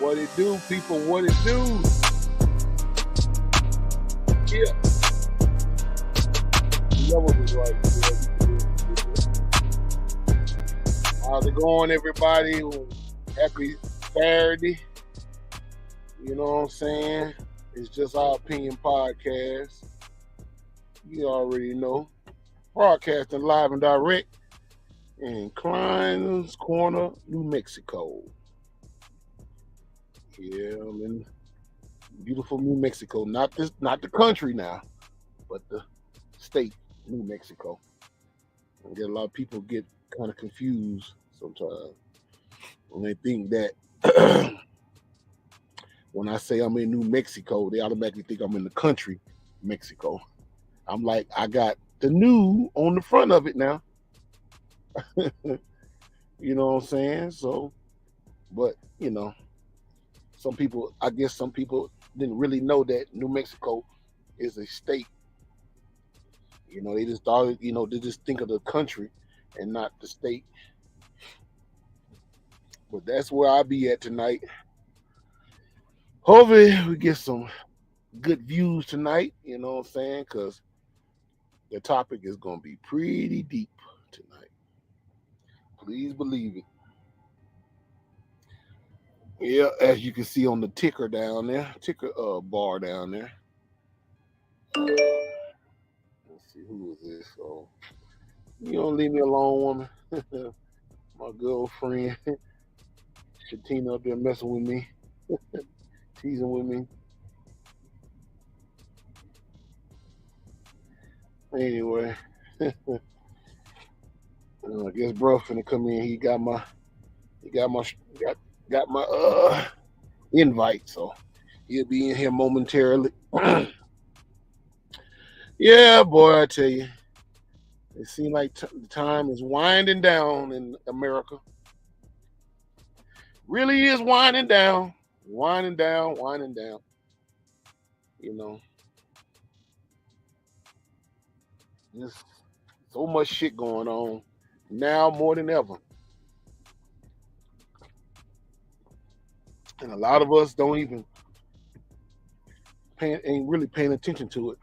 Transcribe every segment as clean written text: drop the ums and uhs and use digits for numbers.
What it do, people? What it do? Yeah, the levels is right. How's it going, everybody? Happy Saturday. You know what I'm saying? It's just our opinion podcast. You already know. Broadcasting live and direct in Klein's Corner, New Mexico. Yeah, I'm in beautiful New Mexico. Not the country now, but the state, New Mexico. I get a lot of people get kind of confused sometimes when they think that when I say I'm in New Mexico, they automatically think I'm in the country, Mexico. I'm like, I got the new on the front of it now. You know what I'm saying? So, but I guess some people didn't really know that New Mexico is a state. They just thought, they just think of the country and not the state. But that's where I'll be at tonight. Hopefully we get some good views tonight, you know what I'm saying? Because the topic is going to be pretty deep tonight. Please believe it. Yeah, as you can see on the ticker down there, bar down there. Let's see, who is this? So, you don't leave me alone, woman. My girlfriend, Shatina up there messing with me, teasing with me. Anyway, I guess bro finna come in. He got my invite, so he'll be in here momentarily. Yeah, boy, I tell you, it seems like the time is winding down in America. Really is winding down. You know, just so much shit going on now more than ever. And a lot of us ain't really paying attention to it.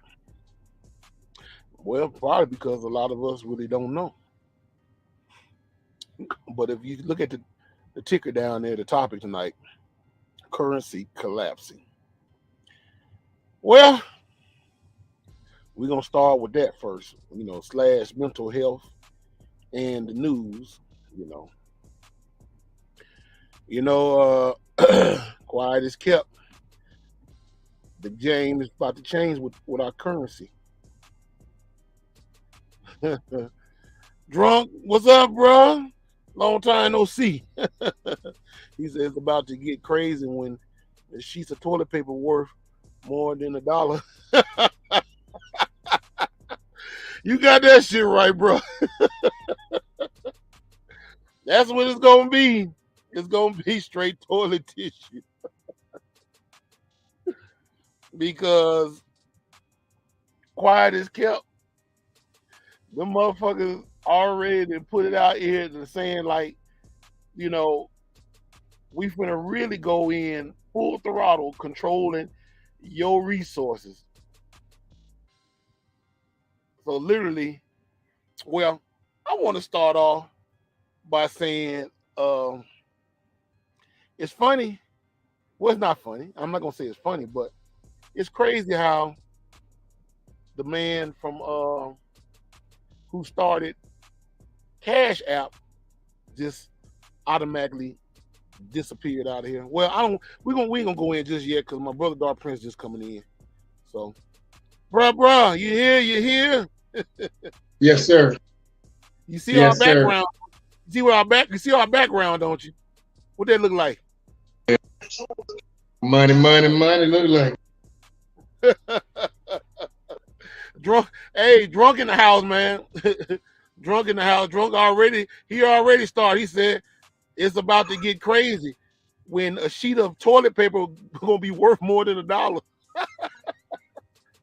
Well, probably because a lot of us really don't know. But if you look at the ticker down there, the topic tonight, currency collapsing. Well, we're going to start with that first, / mental health and the news, quiet is kept. The game is about to change with our currency. Drunk, what's up, bro? Long time no see. He says it's about to get crazy when the sheets of toilet paper worth more than $1. You got that shit right, bro. That's what it's gonna be. It's gonna be straight toilet tissue. Because quiet is kept. The motherfuckers already put it out here and saying like, we finna really go in full throttle controlling your resources. So literally, well, I want to start off by saying it's funny. Well, it's not funny. I'm not gonna say it's funny, but it's crazy how the man from who started Cash App just automatically disappeared out of here. Well, we ain't gonna go in just yet because my brother Dark Prince just coming in. So, bruh, you here? Yes, sir. You see our background? Sir. You see our background, don't you? What that look like? Money, look like. Drunk in the house, man. Drunk in the house. Drunk already. He already started. He said it's about to get crazy when a sheet of toilet paper gonna be worth more than $1.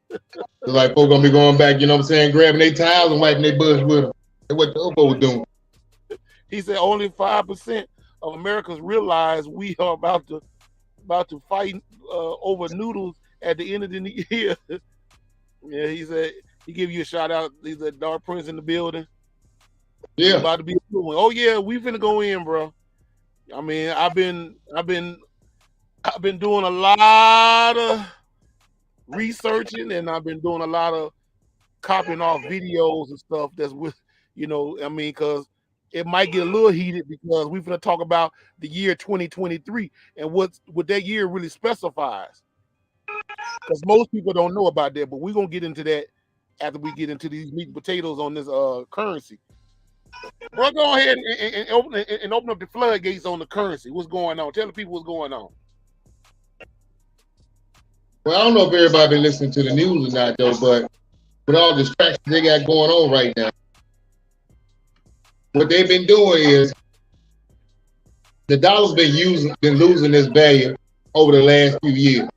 It's like folks gonna be going back, grabbing their towels and wiping their butts with them. That's what the other folks doing. He said only 5% of Americans realize we are about to about to fight over noodles at the end of the year. Yeah, he said he give you a shout out. He's a Dark Prince in the building. Yeah. About to be a good one. Oh yeah, we finna go in, bro. I mean, I've been doing a lot of researching, and I've been doing a lot of copying off videos and stuff. That's with, I mean, because it might get a little heated because we're gonna talk about the year 2023 and what that year really specifies. Because most people don't know about that, but we're gonna get into that after we get into these meat and potatoes on this currency. Bro, go ahead and open up the floodgates on the currency. What's going on? Tell the people what's going on. Well, I don't know if everybody been listening to the news or not, though, but with all the distractions they got going on right now, what they've been doing is the dollar's been losing its value over the last few years.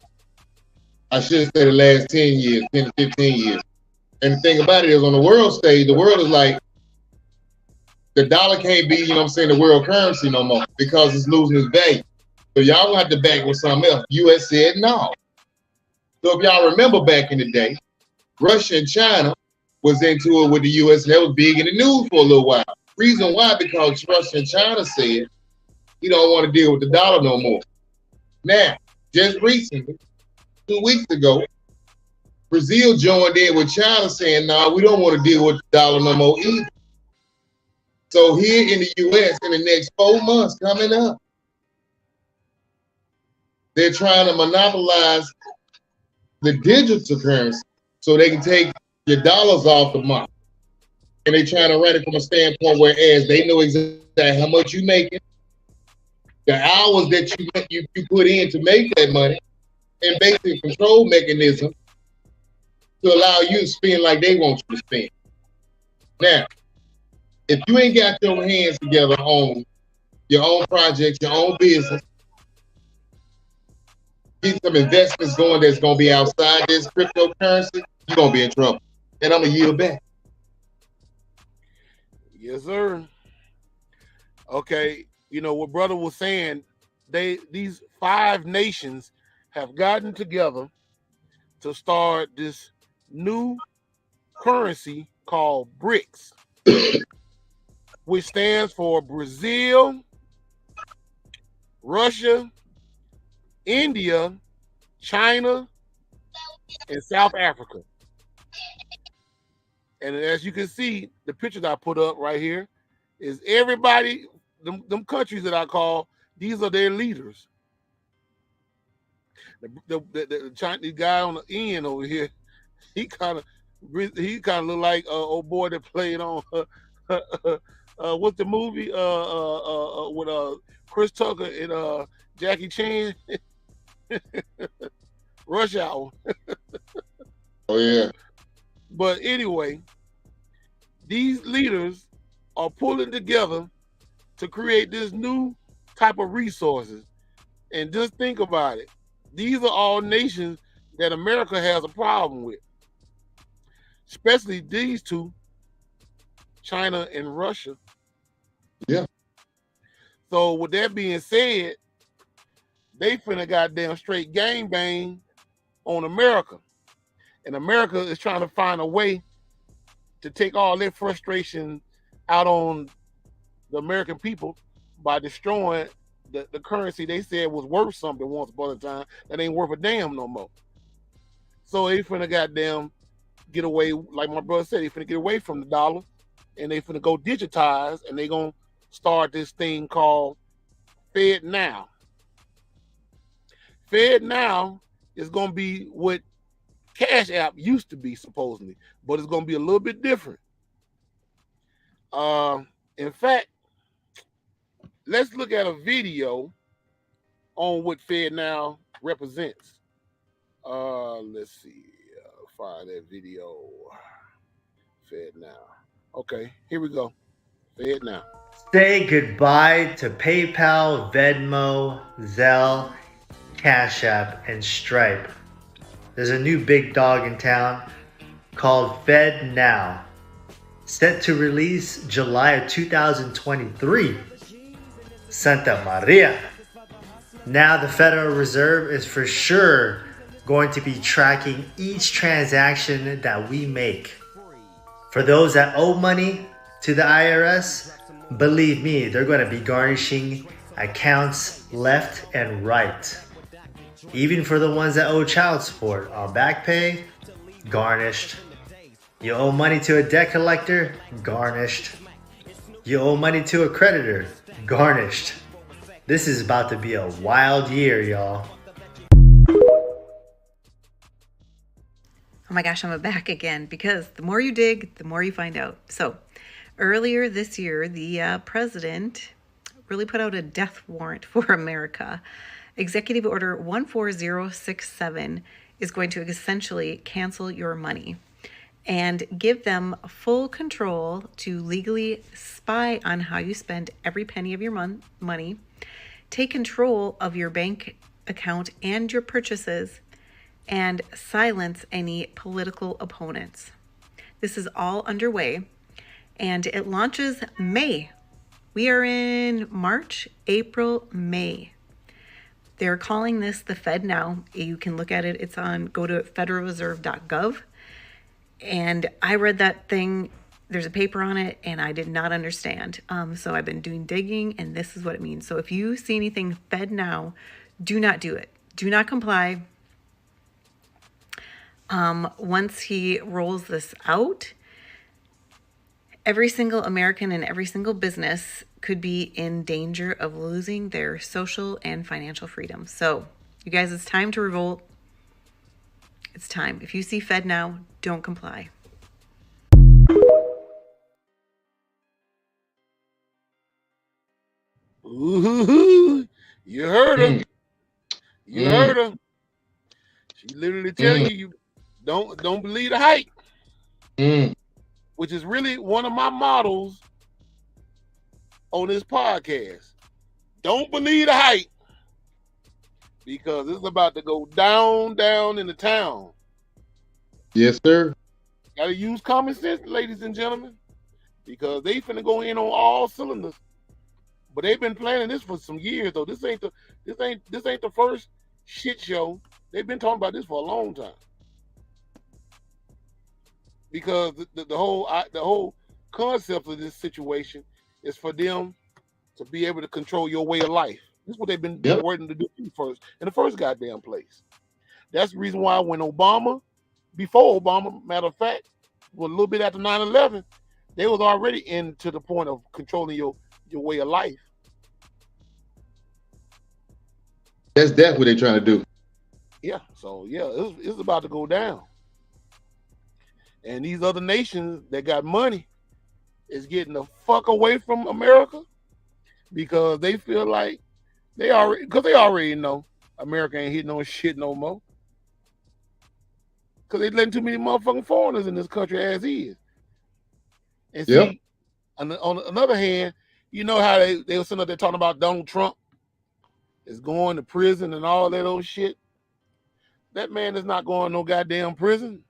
I should say the last 10 years, 10 to 15 years. And the thing about it is on the world stage, the world is like, the dollar can't be, the world currency no more because it's losing its value. So y'all gonna have to back with something else. U.S. said no. So if y'all remember back in the day, Russia and China was into it with the U.S. and that was big in the news for a little while. Reason why, because Russia and China said, you don't want to deal with the dollar no more. Now, just recently, 2 weeks ago, Brazil joined in with China saying, no, we don't want to deal with the dollar no more either. So here in the U.S., in the next 4 months coming up, they're trying to monopolize the digital currency so they can take your dollars off the market. And they're trying to run it from a standpoint whereas they know exactly how much you're making, the hours that you put in to make that money, and basic control mechanism to allow you to spend like they want you to spend. Now, if you ain't got your hands together on your own projects, your own business, get some investments going that's going to be outside this cryptocurrency, you're going to be in trouble. And I'm going to yield back. Yes, sir. Okay, what brother was saying, these 5 nations have gotten together to start this new currency called BRICS, which stands for Brazil, Russia, India, China, and South Africa. And as you can see, the pictures I put up right here is everybody, them countries that I call, these are their leaders. The Chinese guy on the end over here, he kind of look like old boy that played on what's the movie with Chris Tucker and Jackie Chan, Rush Hour. Oh yeah. But anyway, these leaders are pulling together to create this new type of resources. And just think about it. These are all nations that America has a problem with, especially these two, China and Russia. Yeah. So with that being said, they finna goddamn straight gangbang on America. And America is trying to find a way to take all their frustration out on the American people by destroying the currency they said was worth something once upon a time that ain't worth a damn no more. So they finna goddamn get away, like my brother said, they finna get away from the dollar and they finna go digitize and they gonna start this thing called FedNow. FedNow is gonna be what Cash App used to be supposedly, but it's gonna be a little bit different. In fact, let's look at a video on what FedNow represents. Let's see, find that video. FedNow. Okay, here we go. FedNow. Say goodbye to PayPal, Venmo, Zelle, Cash App, and Stripe. There's a new big dog in town called FedNow, set to release July of 2023. Santa Maria. Now the Federal Reserve is for sure going to be tracking each transaction that we make. For those that owe money to the IRS, believe me, they're going to be garnishing accounts left and right. Even for the ones that owe child support on back pay, garnished. You owe money to a debt collector, garnished. You owe money to a creditor, garnished. This is about to be a wild year, y'all. Oh my gosh, I'm back again because the more you dig, the more you find out. So earlier this year, the president really put out a death warrant for America. Executive Order 14067 is going to essentially cancel your money and give them full control to legally spy on how you spend every penny of your money, take control of your bank account and your purchases, and silence any political opponents. This is all underway, and it launches May. We are in March, April, May. They're calling this the Fed Now. You can look at it. It's on, go to federalreserve.gov. And I read that thing. There's a paper on it, and I did not understand. So I've been doing digging, and this is what it means. So if you see anything Fed Now, do not do it. Do not comply. Once he rolls this out, every single American and every single business could be in danger of losing their social and financial freedom. So, you guys, it's time to revolt. It's time. If you see Fed Now, don't comply. Ooh, you heard her. You heard her. She literally telling you don't believe the hype. Which is really one of my models on this podcast. Don't believe the hype, because it's about to go down in the town. Yes, sir. Gotta use common sense, ladies and gentlemen, because they finna go in on all cylinders. But they've been planning this for some years, though. This ain't the first shit show. They've been talking about this for a long time. Because the whole concept of this situation is for them to be able to control your way of life. This is what they've been working to do first in the first goddamn place. That's the reason why when before Obama, matter of fact, a little bit after 9/11, they was already into the point of controlling your way of life. That's what they're trying to do. Yeah. So yeah, it's about to go down. And these other nations that got money is getting the fuck away from America because they feel like they already know America ain't hitting no shit no more. Because they letting too many motherfucking foreigners in this country as is. And see, on the other hand, you know how they were sitting up there talking about Donald Trump is going to prison and all that old shit. That man is not going to no goddamn prison.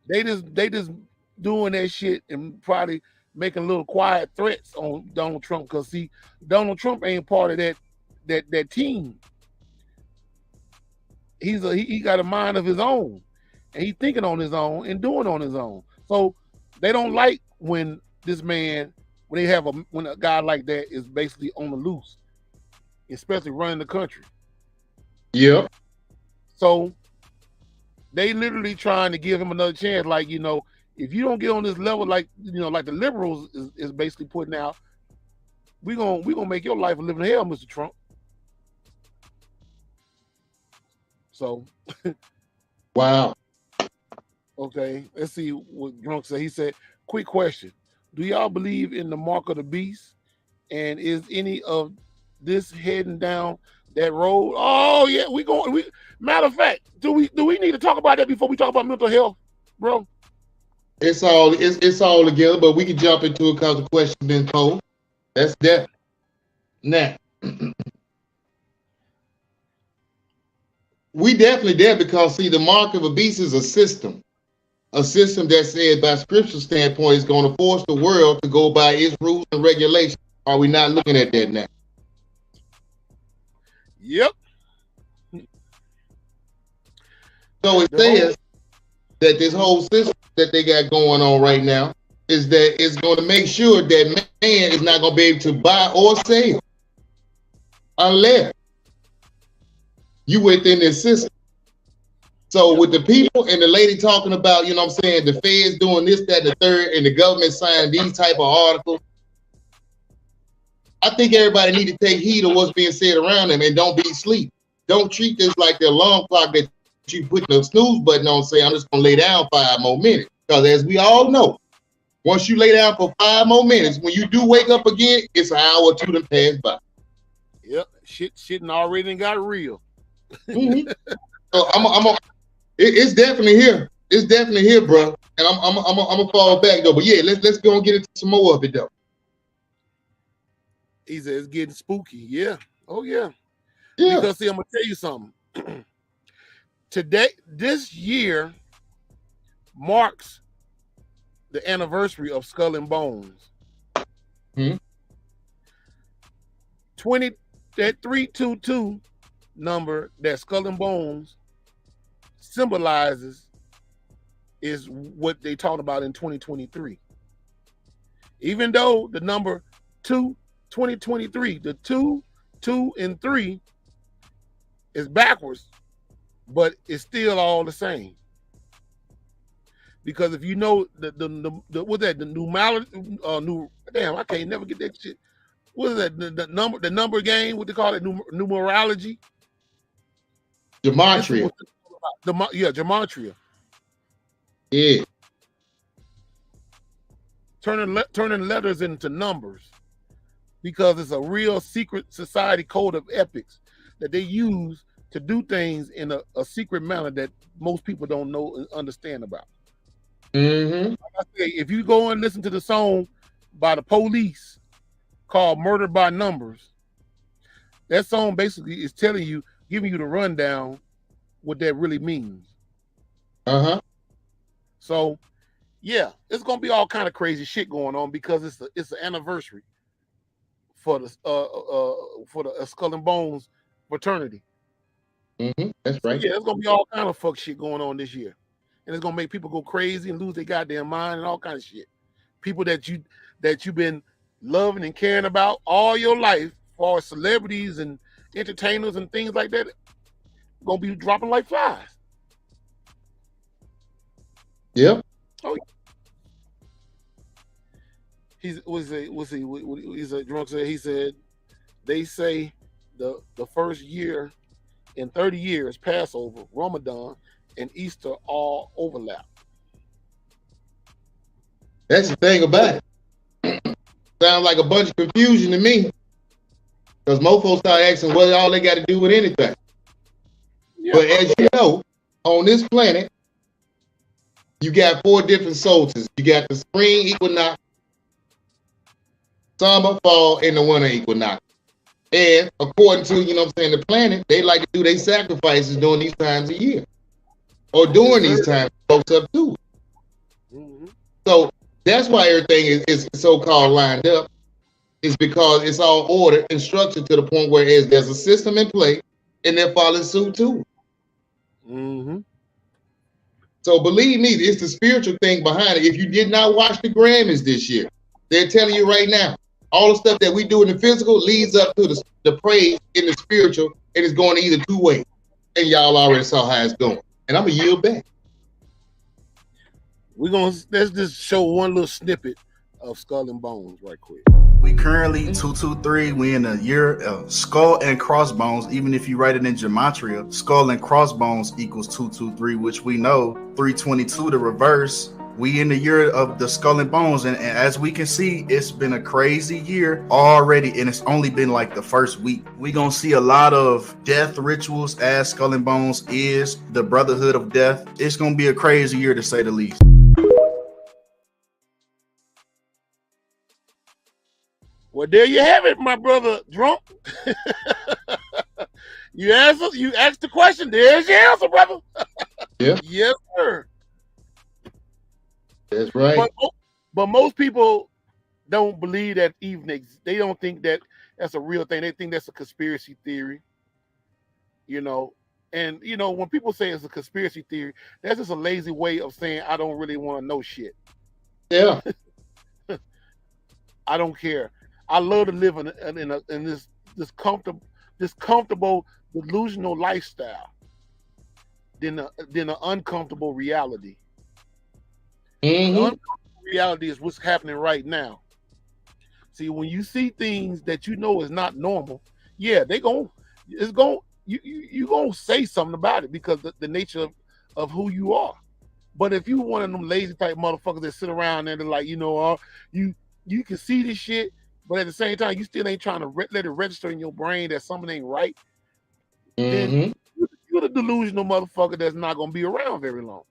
They just doing that shit and probably making little quiet threats on Donald Trump because see, Donald Trump ain't part of that team. He got a mind of his own, and he thinking on his own and doing on his own. So they don't like when a guy like that is basically on the loose, especially running the country. Yep. So they literally trying to give him another chance. Like, you know, if you don't get on this level, like, you know, like the liberals is basically putting out, we gonna make your life a living hell, Mr. Trump. So, wow. Okay, let's see what Drunk said. He said, quick question. Do y'all believe in the mark of the beast? And is any of this heading down that road? Oh yeah, matter of fact, do we need to talk about that before we talk about mental health, bro? It's all together, but we can jump into it because the question been posed. That's that. Now, we definitely there because see, the mark of a beast is a system that said by scriptural standpoint is going to force the world to go by its rules and regulations. Are we not looking at that now? Yep. So it The whole says that this whole system that they got going on right now is that it's going to make sure that man is not going to be able to buy or sell unless you within this system. So with the people and the lady talking about, you know what I'm saying, the feds doing this, that, and the third, and the government signing these type of articles, I think everybody need to take heed of what's being said around them and don't be asleep. Don't treat this like the alarm clock that you put the snooze button on, say, I'm just going to lay down 5 more minutes. Because as we all know, once you lay down for 5 more minutes, when you do wake up again, it's an hour or two that passed by. Yep. Shit and already got real. Mm-hmm. So it's definitely here. It's definitely here, bro. And I'm gonna fall back though. But yeah, let's go and get into some more of it though. He said it's getting spooky. Yeah. Oh yeah. Yeah. Because see, I'm gonna tell you something. Today, this year marks the anniversary of Skull and Bones. Hmm. 322 number that Skull and Bones symbolizes is what they talked about in 2023. Even though the number 2023, the 2, 2, and 3 is backwards, but it's still all the same. Because if you know the what's that, the damn, I can't never get that shit. What is that? The number game, what they call it, numerology? Gematria. Gematria. Yeah. Turning letters into numbers, because it's a real secret society code of ethics that they use to do things in a secret manner that most people don't know and understand about. Mm-hmm. Like I say, if you go and listen to the song by the Police called "Murder by Numbers," that song basically is telling you, giving you the rundown what that really means. Uh-huh. So yeah, it's gonna be all kind of crazy shit going on because it's the anniversary for the Skull and Bones fraternity. Mm-hmm. That's right. So yeah, it's gonna be all kind of fuck shit going on this year, and it's gonna make people go crazy and lose their goddamn mind and all kind of shit. People that you've been loving and caring about all your life, for celebrities and entertainers and things like that, gonna be dropping like flies. Yep. Oh, he's a drunk said. He said they say the first year in 30 years, Passover, Ramadan, and Easter all overlap. That's the thing about it. Sounds like a bunch of confusion to me. Because most folks start asking what all they got to do with anything. Yeah. But as you know, on this planet, you got 4 different solstices. You got the spring equinox, summer, fall, and the winter equinox. And according to, you know what I'm saying, the planet, they like to do their sacrifices during these times of year. Or during these times, folks up too. Mm-hmm. So that's why everything is so-called lined up. Is because it's all ordered and structured to the point where there's a system in play and they're following suit too. Mm-hmm. So believe me, it's the spiritual thing behind it. If you did not watch the Grammys this year, they're telling you right now, all the stuff that we do in the physical leads up to the praise in the spiritual, and it's going either 2 ways. And y'all already saw how it's going. And I'm going to yield back. Let's just show one little snippet of Skull and Bones right quick. We currently 223. We in a year of skull and crossbones. Even if you write it in gematria, skull and crossbones equals 223, which we know 322 the reverse. We in the year of the skull and bones, and as we can see, it's been a crazy year already, and it's only been like the first week. We gonna see a lot of death rituals, as Skull and Bones is the brotherhood of death. It's gonna be a crazy year to say the least. Well, there you have it, my brother Drunk. You asked the question. There's your answer, brother. Yeah. Yes, sir. That's right. But most people don't believe that even they don't think that that's a real thing. They think that's a conspiracy theory. you know. And you know, when people say it's a conspiracy theory, that's just a lazy way of saying I don't really want to know shit. Yeah. I don't care. I love to live in this comfortable delusional lifestyle than an uncomfortable reality. The uncomfortable reality is what's happening right now. See, when you see things that you know is not normal, yeah, you gonna say something about it because the nature of who you are. But if you one of them lazy type motherfuckers that sit around and they're like, you can see this shit, but at the same time you still ain't trying to let it register in your brain that something ain't right, then you're the delusional motherfucker that's not gonna be around very long.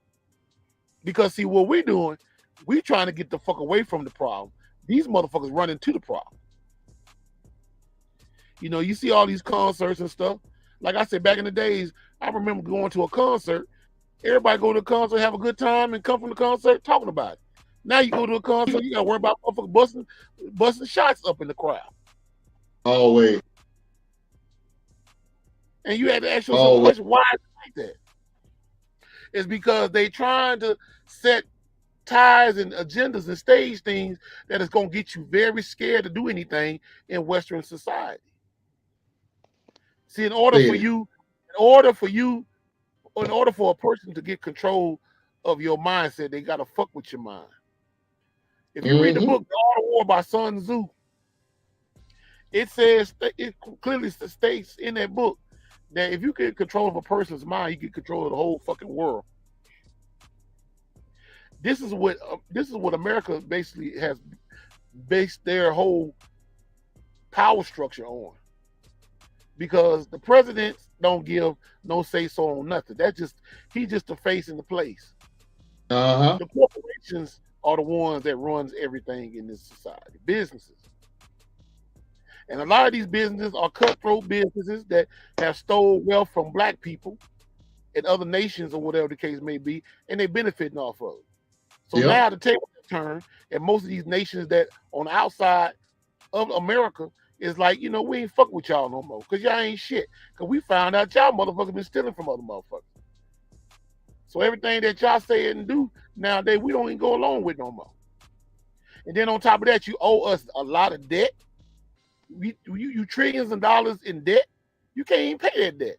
Because see what we're doing, we trying to get the fuck away from the problem. These motherfuckers run into the problem. You know, you see all these concerts and stuff. Like I said, back in the days, I remember going to a concert. Everybody go to a concert, have a good time, and come from the concert talking about it. Now you go to a concert, you got to worry about motherfuckers busting shots up in the crowd. Always. And you had to ask yourself the question, why is it like that? It's because they trying to set ties and agendas and stage things that is going to get you very scared to do anything in Western society. See, in order for a person to get control of your mindset, they got to fuck with your mind. If you read the book, The Art of War by Sun Tzu, it clearly states in that book that if you get control of a person's mind, you get control of the whole fucking world. This is what America basically has based their whole power structure on. Because the presidents don't give no say so on nothing. He's just the face in the place. The corporations are the ones that runs everything in this society. Businesses. And a lot of these businesses are cutthroat businesses that have stole wealth from black people in other nations or whatever the case may be, and they're benefiting off of it. So now the table has turned, and most of these nations that on the outside of America is like, we ain't fuck with y'all no more because y'all ain't shit. Because we found out y'all motherfuckers been stealing from other motherfuckers. So everything that y'all say and do nowadays, we don't even go along with no more. And then on top of that, you owe us a lot of debt. You trillions of dollars in debt. You can't even pay that debt.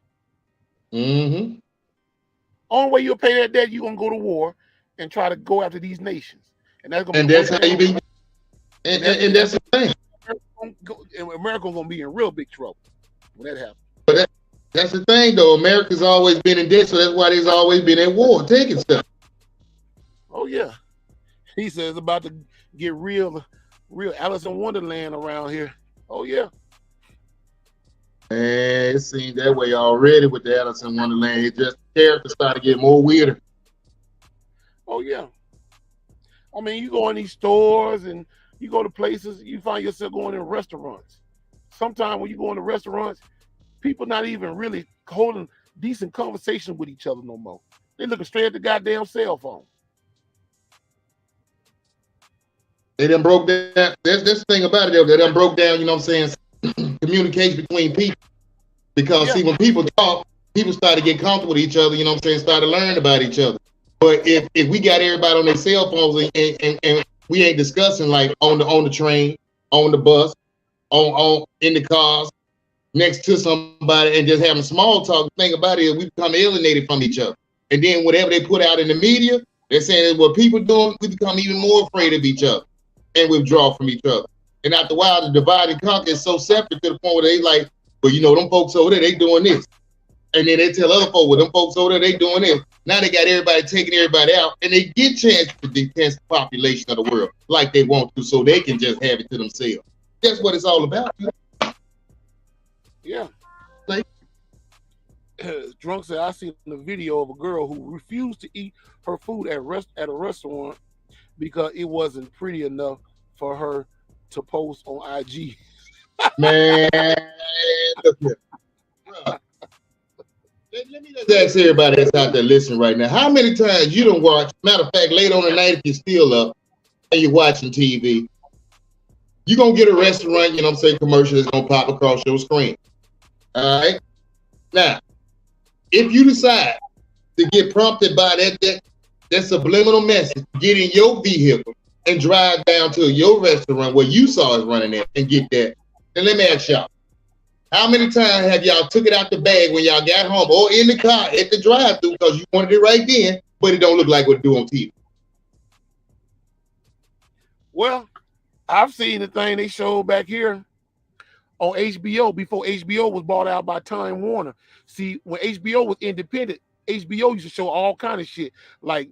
Only way you'll pay that debt, you're gonna go to war and try to go after these nations. And that's gonna that's how you be. And that's the thing. America's gonna be in real big trouble when that happens. But that's the thing, though. America's always been in debt, so that's why there's always been at war, taking stuff. Oh yeah, he says about to get real Alice in Wonderland around here. Oh yeah. Man, it seemed that way already with the Alice in Wonderland. It just the characters started getting more weirder. Oh yeah. I mean, you go in these stores and you go to places, you find yourself going in restaurants. Sometimes when you go into restaurants, people not even really holding decent conversation with each other no more. They looking straight at the goddamn cell phone. They done broke down. There's this thing about it, they done broke down, communication between people. Because see, when people talk, people start to get comfortable with each other, start to learn about each other. But if we got everybody on their cell phones and we ain't discussing like on the train, on the bus, on in the cars, next to somebody and just having small talk, the thing about it is we become alienated from each other. And then whatever they put out in the media, they're saying is what people doing, we become even more afraid of each other and withdraw from each other. And after a while, the divide and conquer is so separate to the point where they like, well, them folks over there, they doing this. And then they tell other folks, well, them folks over there, they doing this. Now they got everybody taking everybody out, and they get chance to defense the population of the world like they want to, so they can just have it to themselves. That's what it's all about. Yeah. Drunk said, I seen a video of a girl who refused to eat her food at a restaurant because it wasn't pretty enough for her to post on IG. Man, look here. Let me just ask everybody that's out there listening right now. How many times you don't watch, matter of fact, late on the night if you're still up and you're watching TV, you're going to get a restaurant, commercial that's going to pop across your screen. All right? Now, if you decide to get prompted by that subliminal message, get in your vehicle and drive down to your restaurant where you saw it running at and get that. Then let me ask y'all, how many times have y'all took it out the bag when y'all got home or in the car at the drive-thru because you wanted it right then, but it don't look like what it do on TV? Well, I've seen the thing they showed back here on HBO before HBO was bought out by Time Warner. See, when HBO was independent, HBO used to show all kind of shit like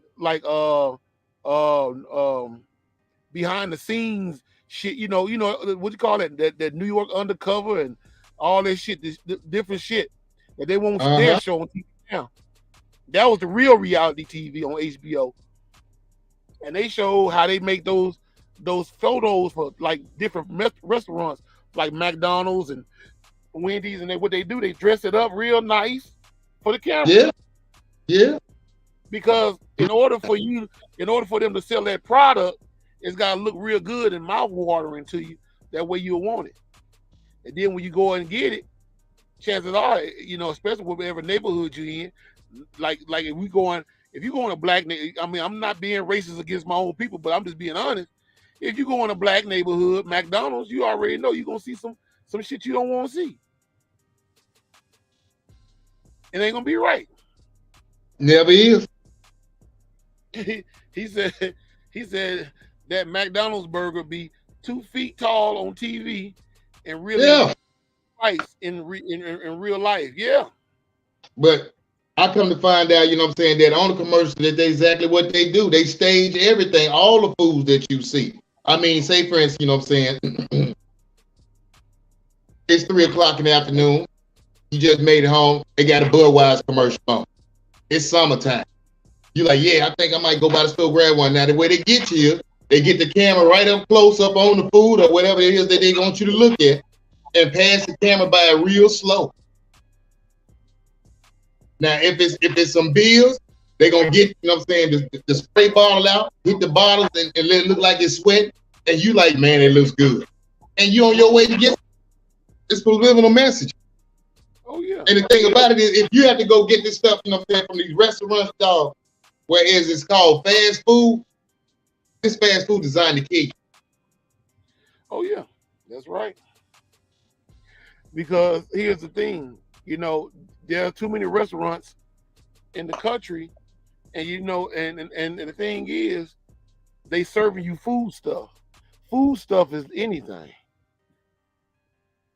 behind the scenes shit. You know what you call it? That New York Undercover and all that shit, this different shit that they won't dare show on TV now. That was the real reality TV on HBO, and they show how they make those photos for like different restaurants like McDonald's and Wendy's, and what they do, they dress it up real nice for the camera. Yeah. Because in order for them to sell that product, it's gotta look real good and mouth watering to you. That way you'll want it. And then when you go and get it, chances are, especially whatever neighborhood you're in, like if you go in a black neighborhood, I mean, I'm not being racist against my own people, but I'm just being honest. If you go in a black neighborhood, McDonald's, you already know you're gonna see some shit you don't want to see. It ain't gonna be right. Never is. He said that McDonald's burger be 2 feet tall on TV and really nice in real life. Yeah. But I come to find out, that on the commercial, that's exactly what they do. They stage everything, all the foods that you see. I mean, say for instance, it's 3 o'clock in the afternoon. You just made it home. They got a Budweiser commercial on. It's summertime. You're like, yeah, I think I might go by the store grab one. Now, the way they get you, they get the camera right up close up on the food or whatever it is that they want you to look at and pass the camera by real slow. Now, if it's some beers, they're going to get, the spray bottle out, hit the bottles and let it look like it's sweat. And you like, man, it looks good. And you on your way to get this subliminal message. Oh, yeah. And the thing about it is, if you have to go get this stuff, from these restaurants, dog, whereas it's called fast food, this fast food designed to kill you. Oh, yeah. That's right. Because here's the thing, there are too many restaurants in the country, and and the thing is, they serving you food stuff. Food stuff is anything.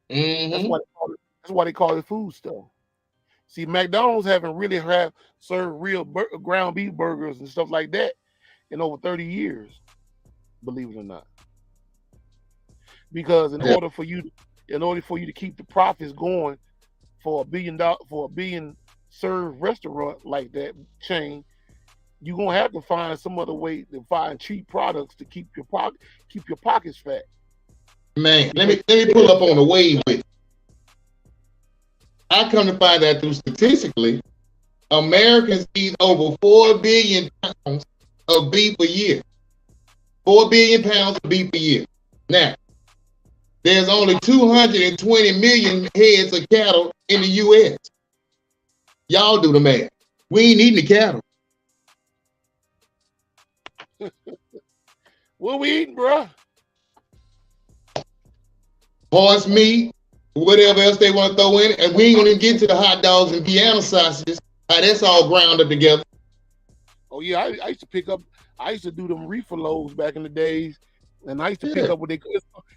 Mm-hmm. That's why they call it food stuff. See, McDonald's haven't really served real ground beef burgers and stuff like that in over 30 years, believe it or not. Because in order for you to keep the profits going for a billion served restaurant like that chain, you're gonna have to find some other way to find cheap products to keep your pockets fat. Man, let me pull up on the wave with you. I come to find that through statistically, Americans eat over 4 billion pounds of beef a year. 4 billion pounds of beef a year. Now, there's only 220 million heads of cattle in the U.S. Y'all do the math. We ain't eating the cattle. What we eating, bro? Horse meat, whatever else they want to throw in, and we ain't gonna get to the hot dogs and Vienna sausages. How that's all ground up together. Oh yeah, I used to do them reefer loads back in the days, and I used to pick up what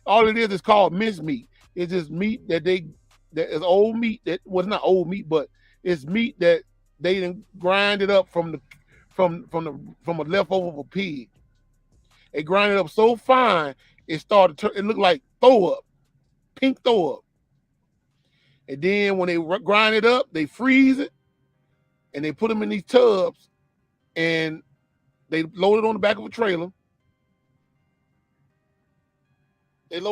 all it is called mincemeat. It's just meat that is old meat that was not old meat, but it's meat that they didn't grind it up from a leftover of a pig. They grind it up so fine it looked like pink throw up. And then when they grind it up, they freeze it and they put them in these tubs and they load it on the back of a trailer. And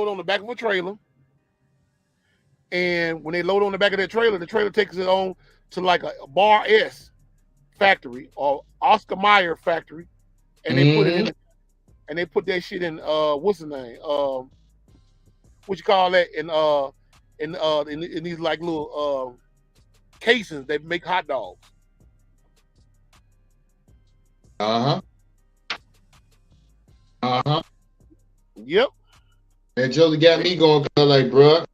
when they load on the back of that trailer, the trailer takes it on to like a Bar S factory or Oscar Mayer factory, and they put it in, and they put that shit in what's the name? What you call that? In these like little casings that make hot dogs. Yep. That Josie got me going, cause like, bruh.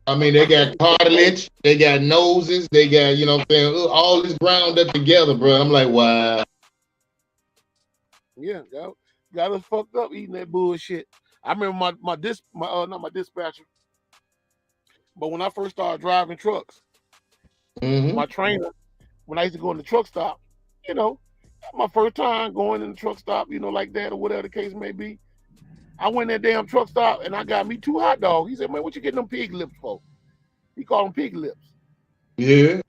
I mean, they got cartilage, they got noses, they got, you know what I'm saying, all this ground up together, bro. I'm like, wow. Yeah, got us fucked up eating that bullshit. I remember not my dispatcher, but when I first started driving trucks, my trainer, when I used to go in the truck stop, you know, my first time going in the truck stop, you know, like that or whatever the case may be. I went in that damn truck stop and I got me 2 hot dogs. He said, man, what you getting them pig lips for? He called them pig lips. Yeah.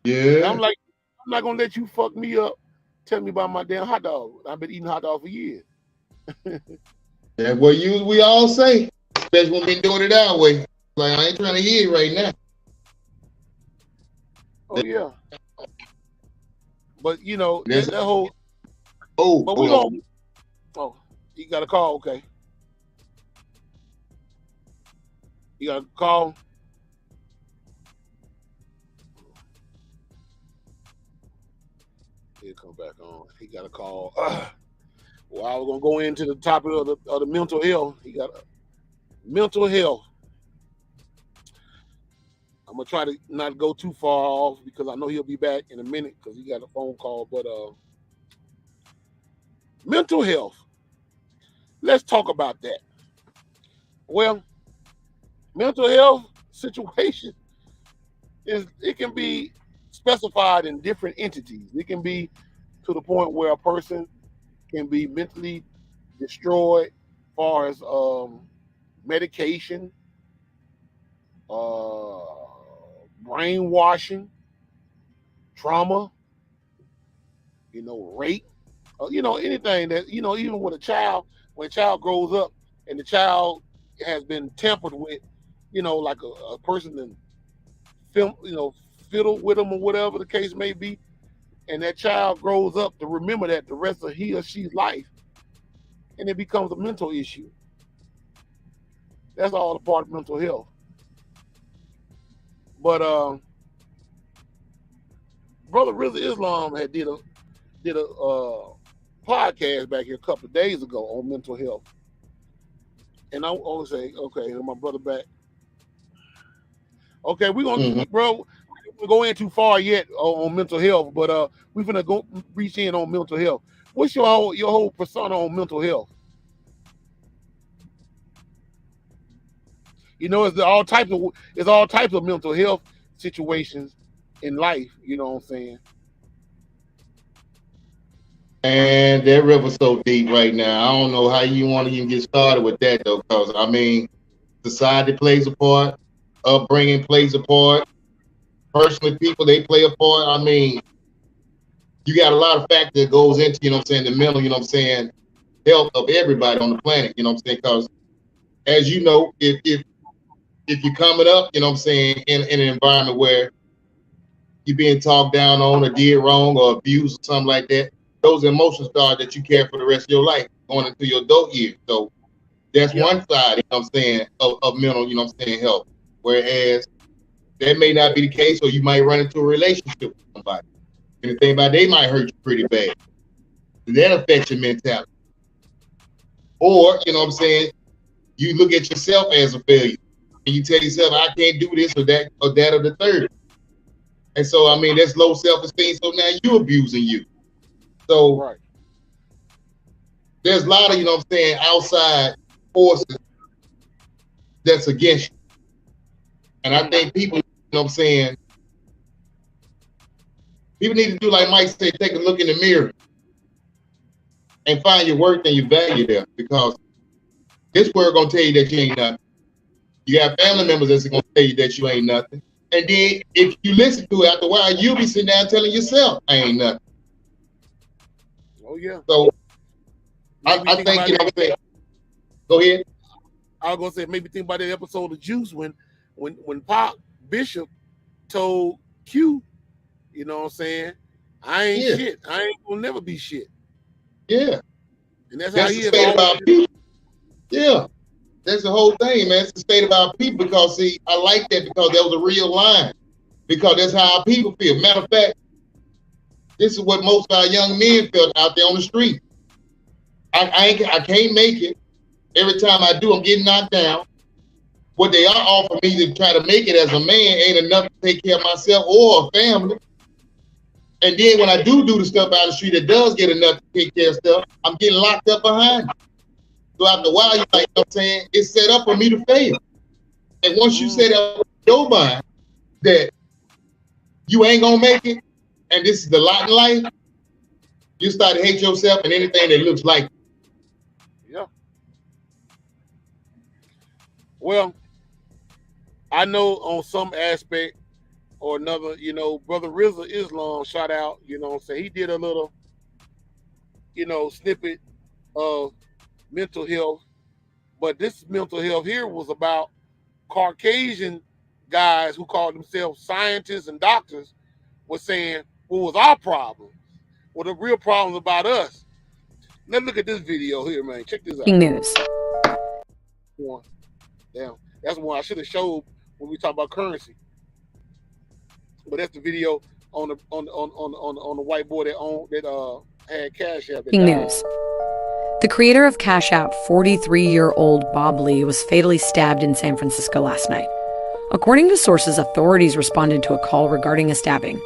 Yeah. And I'm like, I'm not gonna let you fuck me up. Tell me about my damn hot dog. I've been eating hot dog for years. That's what we all say, especially when we been doing it our way. Like, I ain't trying to hear it right now. Oh yeah. But you know, that whole but we don't. Oh, you got a call, okay. You got a call. He'll come back on. He got a call. Well, I was gonna go into the topic of the mental health. He got mental health. I'm gonna try to not go too far off because I know he'll be back in a minute because he got a phone call. But mental health. Let's talk about that. Well, mental health situation it can be specified in different entities. It can be to the point where a person can be mentally destroyed as far as medication, brainwashing, trauma, you know, rape, you know, anything that, you know, even with a child, when a child grows up and the child has been tampered with, you know, like a person that fiddle with them or whatever the case may be, and that child grows up to remember that the rest of he or she's life, and it becomes a mental issue. That's all a part of mental health. But Brother Rizza Islam had did a podcast back here a couple of days ago on mental health. And I want to say, okay, my brother back. Okay, we're gonna bro, we go in too far yet on mental health, but we're gonna go reach in on mental health. What's your whole persona on mental health? You know, it's all types of mental health situations in life, you know what I'm saying? And that river's so deep right now. I don't know how you want to even get started with that though, because I mean, society plays a part, upbringing plays a part, personally people they play a part. I mean, you got a lot of factors that goes into, you know what I'm saying, the mental, you know what I'm saying, health of everybody on the planet, you know what I'm saying? Because as you know, if you're coming up, you know what I'm saying, in an environment where you're being talked down on or did wrong or abused or something like that, those emotions start that you carry for the rest of your life going into your adult years. So that's one side, you know what I'm saying, of mental, you know what I'm saying, health. Whereas that may not be the case, or you might run into a relationship with somebody. And the thing about it, they might hurt you pretty bad. And that affects your mentality. Or, you know what I'm saying, you look at yourself as a failure. And you tell yourself, I can't do this or that or the third. And so, I mean, that's low self-esteem. So now you're abusing you. So there's a lot of, you know what I'm saying, outside forces that's against you. And I think people, you know what I'm saying, people need to do like Mike said, take a look in the mirror and find your worth and your value there, because this world gonna tell you that you ain't nothing. You got family members that's gonna tell you that you ain't nothing. And then if you listen to it after a while, you'll be sitting down telling yourself, I ain't nothing. Oh yeah. So I think, you know what I'm saying, go ahead. I was gonna say, maybe think about that episode of Juice when Pop Bishop told Q, you know what I'm saying, I ain't shit. I ain't gonna never be shit. Yeah. And that's how he is about people. Yeah. That's the whole thing, man. It's the state of our people because, see, I like that because that was a real line. Because that's how our people feel. Matter of fact, this is what most of our young men felt out there on the street. I can't make it. Every time I do, I'm getting knocked down. What they are offering me to try to make it as a man ain't enough to take care of myself or a family. And then when I do the stuff out of the street that does get enough to take care of stuff, I'm getting locked up behind it. So after a while, you're like, you know what I'm saying, it's set up for me to fail. And once you set up in your mind that you ain't gonna make it, and this is the lot in life, you start to hate yourself and anything that looks like it. Yeah. Well, I know on some aspect or another, you know, Brother Rizza Islam shout out, you know what I'm saying? He did a little, you know, snippet of mental health, but this mental health here was about Caucasian guys who called themselves scientists and doctors was saying, what was our problem? What the real problems about us? Let's look at this video here, man. Check this out. News. Damn, that's one I should have showed when we talk about currency. But that's the video on the white boy that had Cash App. News. The creator of Cash App, 43-year-old Bob Lee, was fatally stabbed in San Francisco last night. According to sources, authorities responded to a call regarding a stabbing.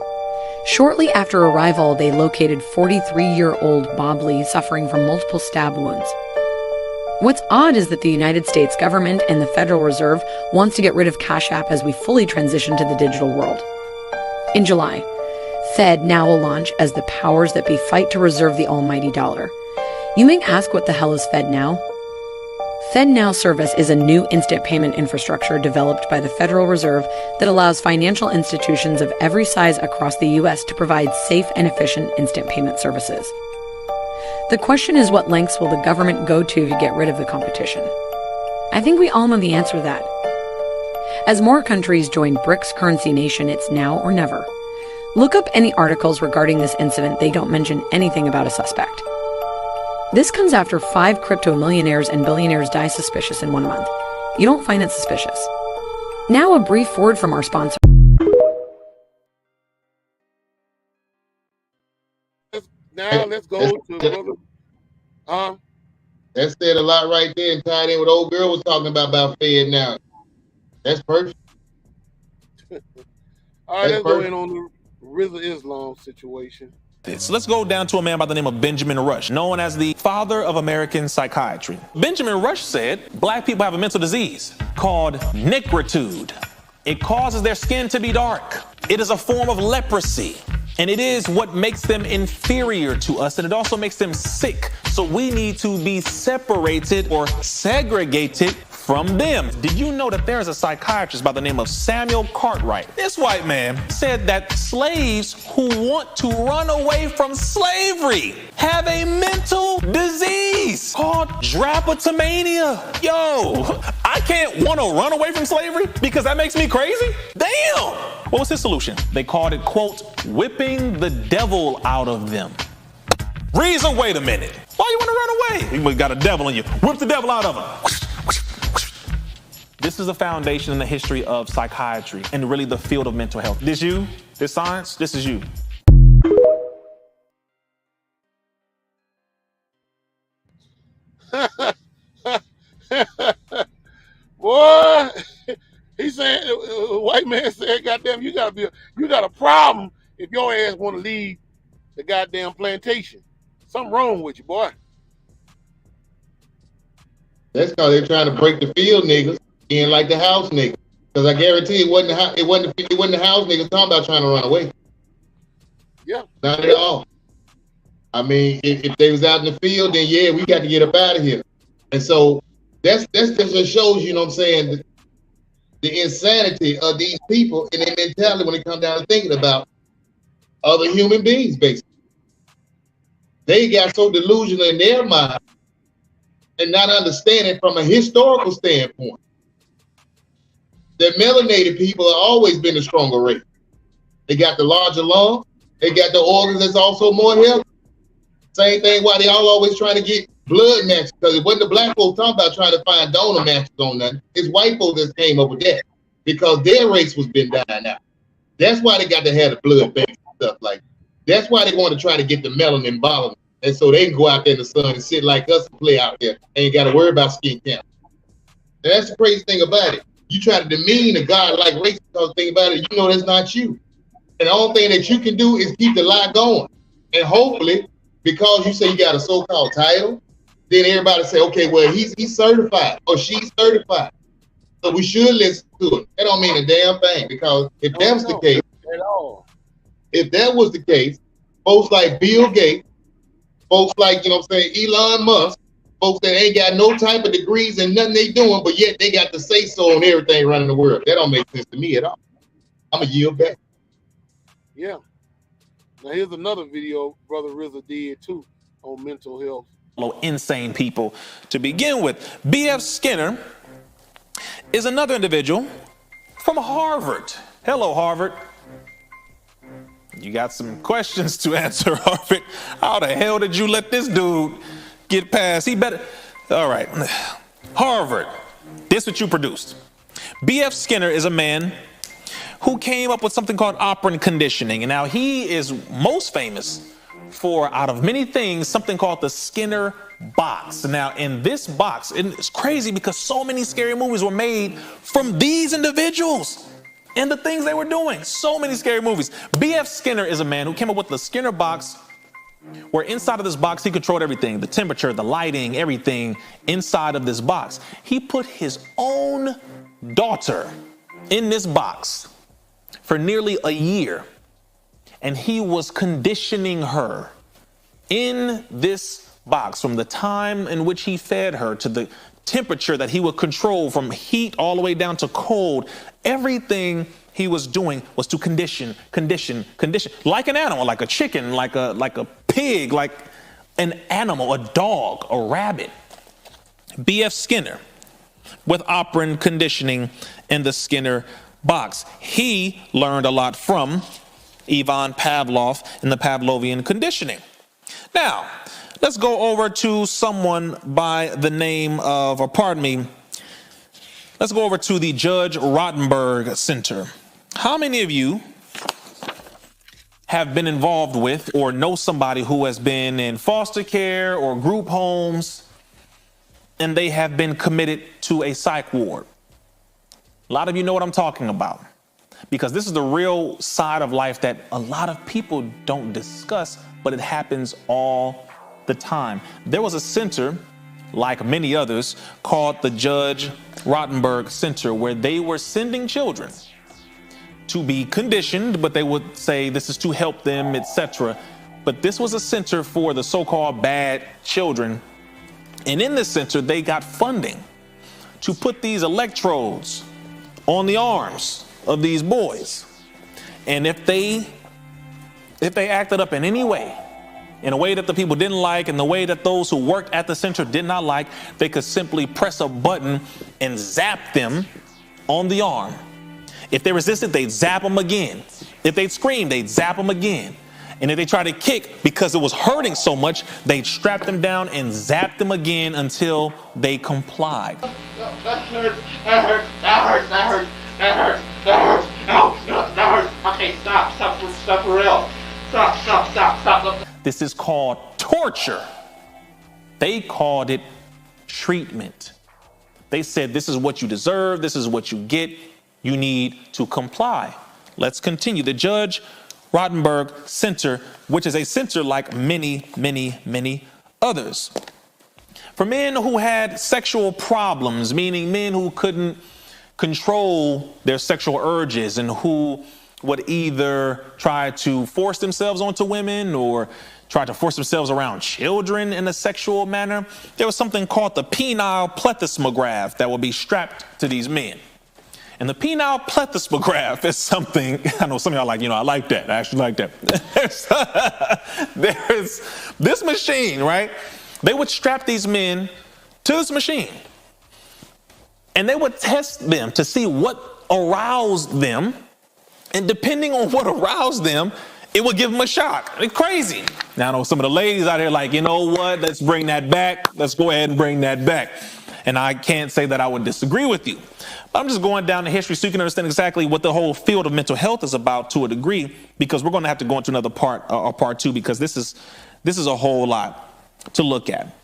Shortly after arrival, they located 43-year-old Bob Lee suffering from multiple stab wounds. What's odd is that the United States government and the Federal Reserve wants to get rid of Cash App as we fully transition to the digital world. In July, Fed now will launch as the powers that be fight to reserve the almighty dollar. You may ask, what the hell is FedNow? FedNow service is a new instant payment infrastructure developed by the Federal Reserve that allows financial institutions of every size across the U.S. to provide safe and efficient instant payment services. The question is, what lengths will the government go to get rid of the competition? I think we all know the answer to that. As more countries join BRICS currency nation, it's now or never. Look up any articles regarding this incident. They don't mention anything about a suspect. This comes after 5 crypto millionaires and billionaires die suspicious in 1 month. You don't find it suspicious? Now a brief word from our sponsor. Now let's go to Brother. That said a lot right there and tied in what old girl was talking about Fed now. That's perfect. All right, let's go in on the Rizza Islam situation. Let's go down to a man by the name of Benjamin Rush, known as the father of American psychiatry. Benjamin Rush said black people have a mental disease called negritude. It causes their skin to be dark. It is a form of leprosy, and it is what makes them inferior to us, and it also makes them sick. So we need to be separated or segregated from them. Did you know that there is a psychiatrist by the name of Samuel Cartwright? This white man said that slaves who want to run away from slavery have a mental disease called drapetomania. Yo, I can't want to run away from slavery because that makes me crazy? Damn! What was his solution? They called it, quote, whipping the devil out of them. Reason, wait a minute. Why you want to run away? You got a devil in you. Whip the devil out of him. This is a foundation in the history of psychiatry and really the field of mental health. This you? This science? This is you. Boy, he said, white man said, goddamn, you got a problem if your ass want to leave the goddamn plantation. Something wrong with you, boy. That's because they're trying to break the field niggas in like the house niggas. Because I guarantee it wasn't the house niggas talking about trying to run away. Yeah. Not at all. I mean, if they was out in the field, then yeah, we got to get up out of here. And so that's just shows, you know what I'm saying, the insanity of these people and their mentality when it comes down to thinking about other human beings, basically. They got so delusional in their mind and not understanding from a historical standpoint that melanated people have always been the stronger race. They got the larger lungs. They got the organs that's also more healthy. Same thing why they all always trying to get blood matches, because it wasn't the black folks talking about trying to find donor matches on nothing. It's white folks that came up with that because their race was been dying out. That's why they got to have the blood banks and stuff like that. That's why they want to try to get the melanin bottom, and so they can go out there in the sun and sit like us and play out there. Ain't got to worry about skin cancer. And that's the crazy thing about it. You try to demean a God like race because the thing about it, you know that's not you. And the only thing that you can do is keep the lie going. And hopefully, because you say you got a so-called title, then everybody say, okay, well, he's certified or she's certified. So we should listen to it. That don't mean a damn thing, because if that was the case, at all. if that was the case, folks like Bill Gates, folks like, you know what I'm saying, Elon Musk, folks that ain't got no type of degrees and nothing they doing, but yet they got to say so on everything running the world. That don't make sense to me at all. I'm going to yield back. Yeah. Now here's another video Brother RZA did too on mental health. Insane people to begin with. B.F. Skinner is another individual from Harvard. Hello, Harvard. You got some questions to answer, Harvard. How the hell did you let this dude get past? He better. All right. Harvard, this is what you produced. B.F. Skinner is a man who came up with something called operant conditioning. And now he is most famous for, out of many things, something called the Skinner box. Now, in this box, it's crazy because so many scary movies were made from these individuals and the things they were doing. So many scary movies. B.F. Skinner is a man who came up with the Skinner box, where inside of this box, he controlled everything, the temperature, the lighting, everything inside of this box. He put his own daughter in this box for nearly a year, and he was conditioning her in this box from the time in which he fed her to the temperature that he would control from heat all the way down to cold. Everything he was doing was to condition, like an animal, like a chicken, like a pig, like an animal, a dog, a rabbit. B.F. Skinner with operant conditioning in the Skinner box. He learned a lot from Ivan Pavlov and the Pavlovian conditioning. Now, let's go over to someone by the name of, let's go over to the Judge Rotenberg Center. How many of you have been involved with or know somebody who has been in foster care or group homes and they have been committed to a psych ward? A lot of you know what I'm talking about, because this is the real side of life that a lot of people don't discuss, but it happens all the time. There was a center, like many others, called the Judge Rotenberg Center, where they were sending children to be conditioned, but they would say this is to help them, etc. But this was a center for the so-called bad children. And in this center, they got funding to put these electrodes on the arms of these boys. And if they acted up in any way, in a way that the people didn't like, in the way that those who worked at the center did not like, they could simply press a button and zap them on the arm. If they resisted, they'd zap them again. If they'd scream, they'd zap them again. And if they tried to kick because it was hurting so much, they'd strap them down and zap them again until they complied. That hurts, that hurts, that hurts, that hurts, that hurts, that hurts, no, that hurts. Okay, stop for real. Stop. This is called torture. They called it treatment. They said, this is what you deserve, this is what you get, you need to comply. Let's continue. The Judge Rotenberg Center, which is a center like many others, for men who had sexual problems, meaning men who couldn't control their sexual urges and who would either try to force themselves onto women or try to force themselves around children in a sexual manner. There was something called the penile plethysmograph that would be strapped to these men. And the penile plethysmograph is something, I know some of y'all like, I like that. I actually like that. There's this machine, right? They would strap these men to this machine, and they would test them to see what aroused them. And depending on what aroused them, it would give them a shock. It's crazy. Now I know some of the ladies out here like, you know what? Let's bring that back. Let's go ahead and bring that back. And I can't say that I would disagree with you. But I'm just going down the history so you can understand exactly what the whole field of mental health is about to a degree, because we're going to have to go into another part, or part two, because this is a whole lot to look at.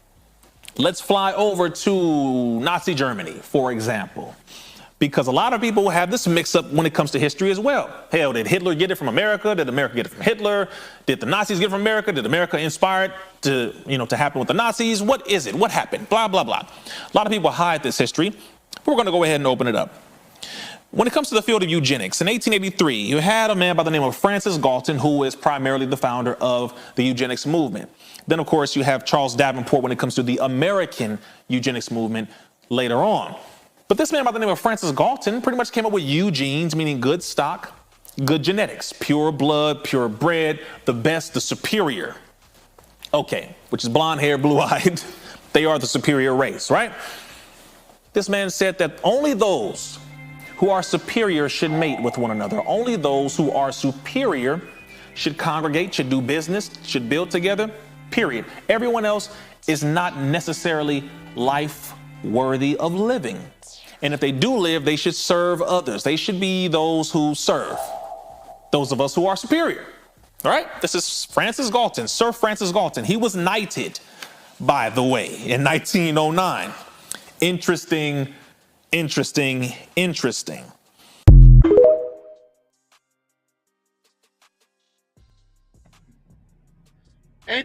Let's fly over to Nazi Germany, for example, because a lot of people have this mix up when it comes to history as well. Hell, did Hitler get it from America? Did America get it from Hitler? Did the Nazis get it from America? Did America inspire it to happen with the Nazis? What is it? What happened? Blah, blah, blah. A lot of people hide this history. We're going to go ahead and open it up. When it comes to the field of eugenics, in 1883, you had a man by the name of Francis Galton, who is primarily the founder of the eugenics movement. Then, of course, you have Charles Davenport when it comes to the American eugenics movement later on. But this man by the name of Francis Galton pretty much came up with eugenes, meaning good stock, good genetics, pure blood, pure bred, the best, the superior. Okay, which is blonde hair, blue-eyed. They are the superior race, right? This man said that only those who are superior should mate with one another. Only those who are superior should congregate, should do business, should build together, period. Everyone else is not necessarily life worthy of living. And if they do live, they should serve others. They should be those who serve those of us who are superior. All right? This is Francis Galton, Sir Francis Galton. He was knighted, by the way, in 1909. Interesting. Ain't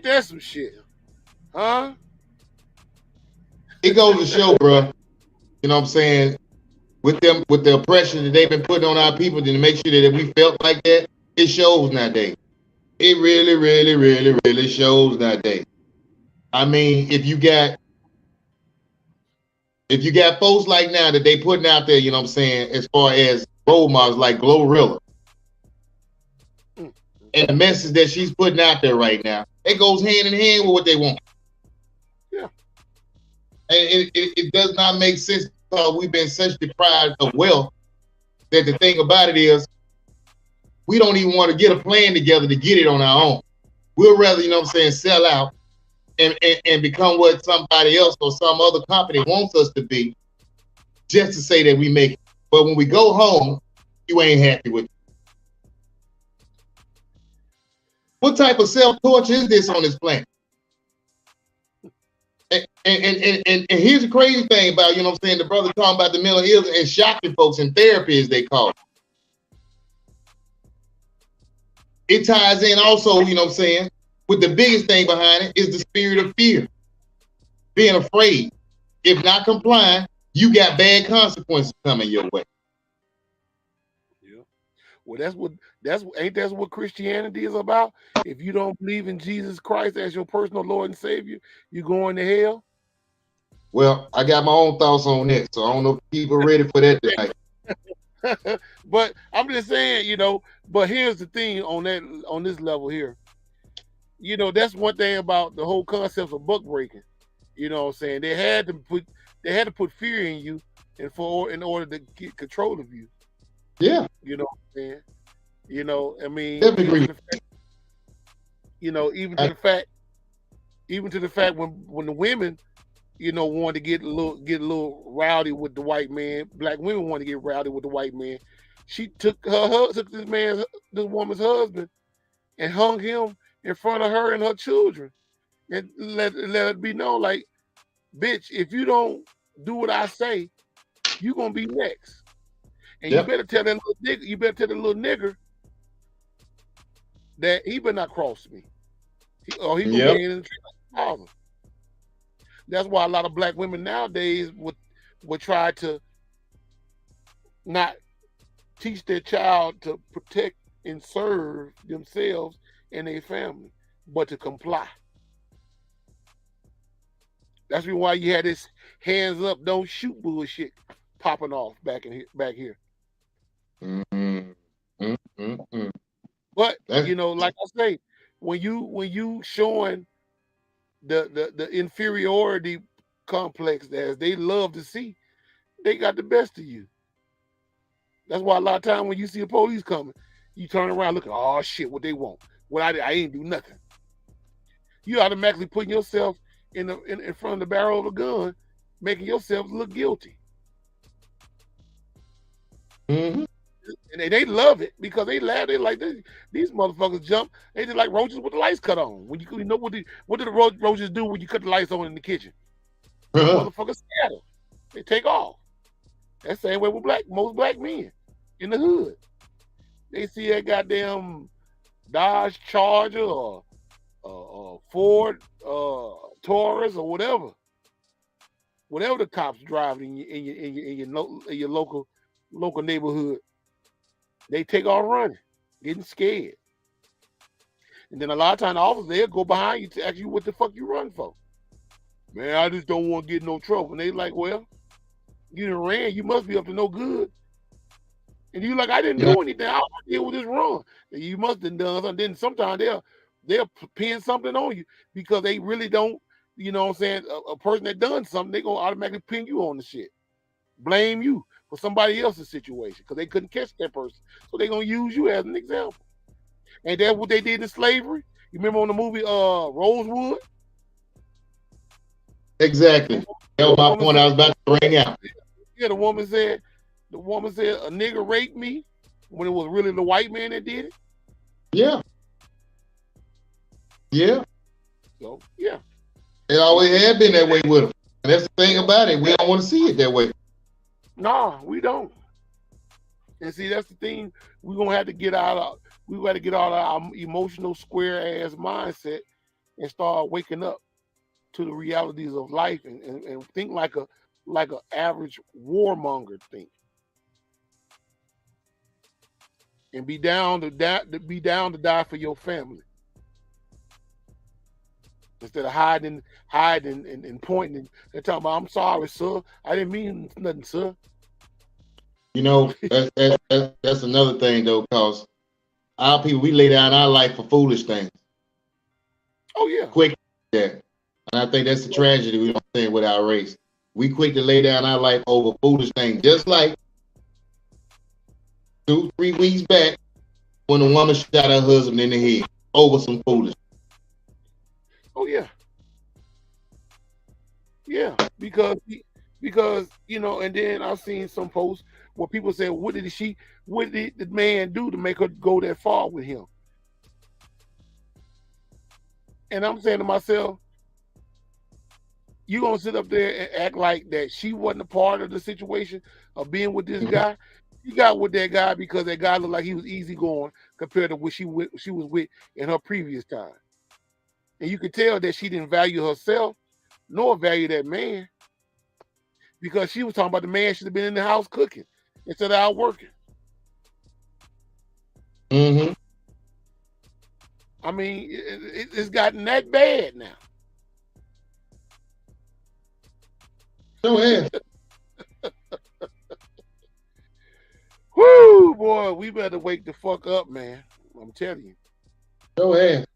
that some shit? Huh? It goes to show, bro. You know what I'm saying? With the oppression that they've been putting on our people to make sure that we felt like that, it shows nowadays. It really, really, really, really shows nowadays. I mean, if you got folks like now that they putting out there, you know what I'm saying, as far as role models like Glorilla, and the message that she's putting out there right now, it goes hand in hand with what they want. Yeah. And it does not make sense because we've been such deprived of wealth that the thing about it is we don't even want to get a plan together to get it on our own. We'll rather, you know what I'm saying, sell out and become what somebody else or some other company wants us to be, just to say that we make it. But when we go home, you ain't happy with it. What type of self-torture is this on this planet? And here's the crazy thing about, you know what I'm saying, the brother talking about the mental illness and shocking folks in therapy, as they call it. It ties in also, you know what I'm saying, with the biggest thing behind it is the spirit of fear. Being afraid. If not complying, you got bad consequences coming your way. Yeah. Well, ain't that what Christianity is about? If you don't believe in Jesus Christ as your personal Lord and Savior, you going to hell? Well, I got my own thoughts on that, so I don't know if people are ready for that tonight. But I'm just saying, you know, but here's the thing on this level here. You know, that's one thing about the whole concept of buck breaking. You know what I'm saying? They had to put fear in you in order to get control of you. Yeah. You know what I'm saying? You know, I mean, Definitely. Even to the fact when the women, you know, wanted to get a little rowdy with the white man, black women wanted to get rowdy with the white man. She took this woman's husband and hung him in front of her and her children, and let it be known, like, bitch, if you don't do what I say, you gonna be next. And you better tell that little nigger that he better not cross me. He gonna be in the father. That's why a lot of black women nowadays would try to not teach their child to protect and serve themselves and their family, but to comply. That's why you had this hands up, don't shoot bullshit popping off back here. But you know, like I say, when you showing the inferiority complex as they love to see, they got the best of you. That's why a lot of time when you see the police coming, You turn around, look at, oh shit, what they want. What I ain't do nothing. You automatically putting yourself in front of the barrel of a gun, making yourself look guilty. Mm-hmm. And they love it because they laugh. They like these motherfuckers jump. They just like roaches with the lights cut on. When you know what do the roaches do when you cut the lights on in the kitchen? Motherfuckers scatter. They take off. That's the same way with most black men in the hood. They see that goddamn Dodge Charger or Ford Taurus or whatever the cops driving in your local neighborhood. They take off running, getting scared. And then a lot of times the officers, they'll go behind you to ask you what the fuck you run for. Man, I just don't want to get in no trouble. And they like, well, you done ran, you must be up to no good. And you like, I didn't do anything. All I did was just run. And you must have done something. Then sometimes they'll pin something on you because they really don't, you know what I'm saying? A person that done something, they gonna automatically pin you on the shit. Blame you for somebody else's situation because they couldn't catch that person. So they're going to use you as an example. And that's what they did in slavery. You remember on the movie Rosewood? Exactly. That was my point I was about to bring out. Yeah, the woman said, a nigger raped me when it was really the white man that did it. Yeah. Yeah. So, yeah. It always had been that way with them. And that's the thing about it. We don't want to see it that way. No, we don't. And see, that's the thing. We're gonna have to get out of our emotional square ass mindset and start waking up to the realities of life and think like a average warmonger think. And be down to die for your family. Instead of hiding and pointing and talking about, I'm sorry, sir. I didn't mean nothing, sir. You know, that's another thing though, because our people, we lay down our life for foolish things. Oh yeah. Quick that. And I think that's the tragedy we don't see with our race. We quick to lay down our life over foolish things. Just like 2-3 weeks back when a woman shot her husband in the head over some foolish. Oh yeah. Yeah, because you know, and then I've seen some posts where people say, what did the man do to make her go that far with him? And I'm saying to myself, you gonna sit up there and act like that she wasn't a part of the situation of being with this guy? She got with that guy because that guy looked like he was easygoing compared to what she was with in her previous time. And you could tell that she didn't value herself nor value that man, because she was talking about the man should have been in the house cooking instead of out working. Mm-hmm. I mean, it's gotten that bad now. Go ahead. Woo, boy, we better wake the fuck up, man. I'm telling you. Go ahead.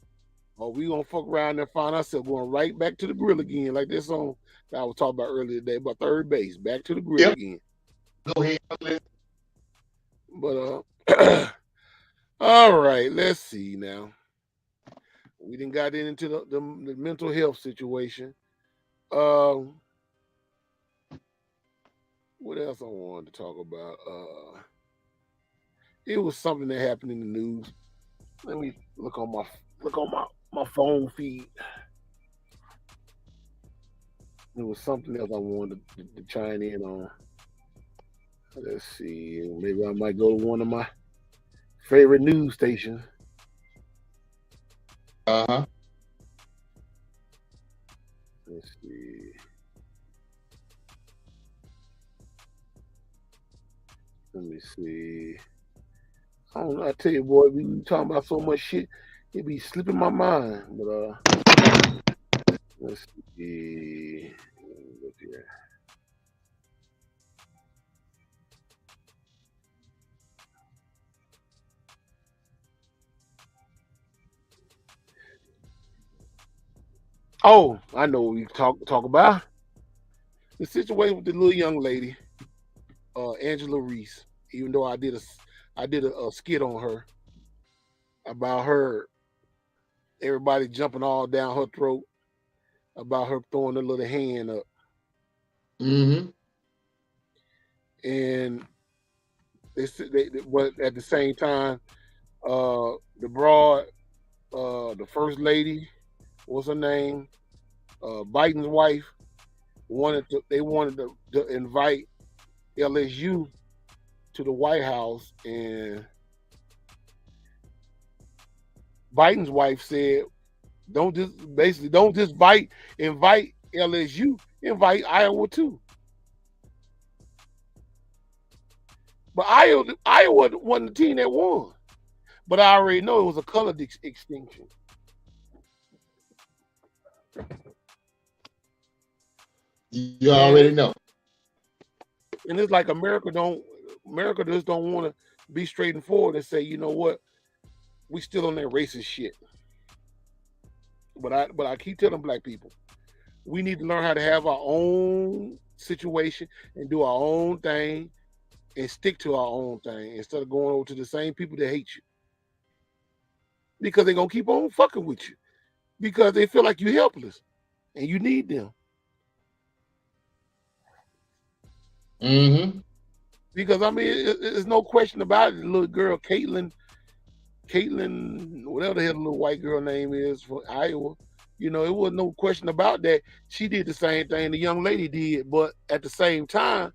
Oh, we gonna fuck around and find ourselves going right back to the grill again, like that song that I was talking about earlier today about third base, back to the grill again. Go ahead. But all right, let's see now. We didn't got into the mental health situation. What else I wanted to talk about? It was something that happened in the news. Let me look on my phone feed. There was something else I wanted to chime in on. Let's see. Maybe I might go to one of my favorite news stations. Uh-huh. Let's see. Let me see. I don't know. I tell you, boy, we talking about so much shit, it be slipping my mind. But let's see. Look here. Oh, I know what we talk about. The situation with the little young lady, Angela Reese. Even though I did a skit on her about her, everybody jumping all down her throat about her throwing her little hand up. Mm-hmm. And but at the same time, the broad, the first lady, what's her name? Biden's wife wanted to invite LSU to the White House, and Biden's wife said, don't just invite LSU, invite Iowa too. But Iowa wasn't the team that won. But I already know it was a colored extinction. You already know. And it's like America just don't want to be straight and forward and say, you know what, we still on that racist shit. But I keep telling black people, we need to learn how to have our own situation and do our own thing and stick to our own thing instead of going over to the same people that hate you. Because they're going to keep on fucking with you. Because they feel like you're helpless and you need them. Mm-hmm. Because, I mean, there's no question about it. The little girl, Caitlin, whatever the hell the little white girl name is for Iowa, you know, it wasn't no question about that. She did the same thing the young lady did. But at the same time,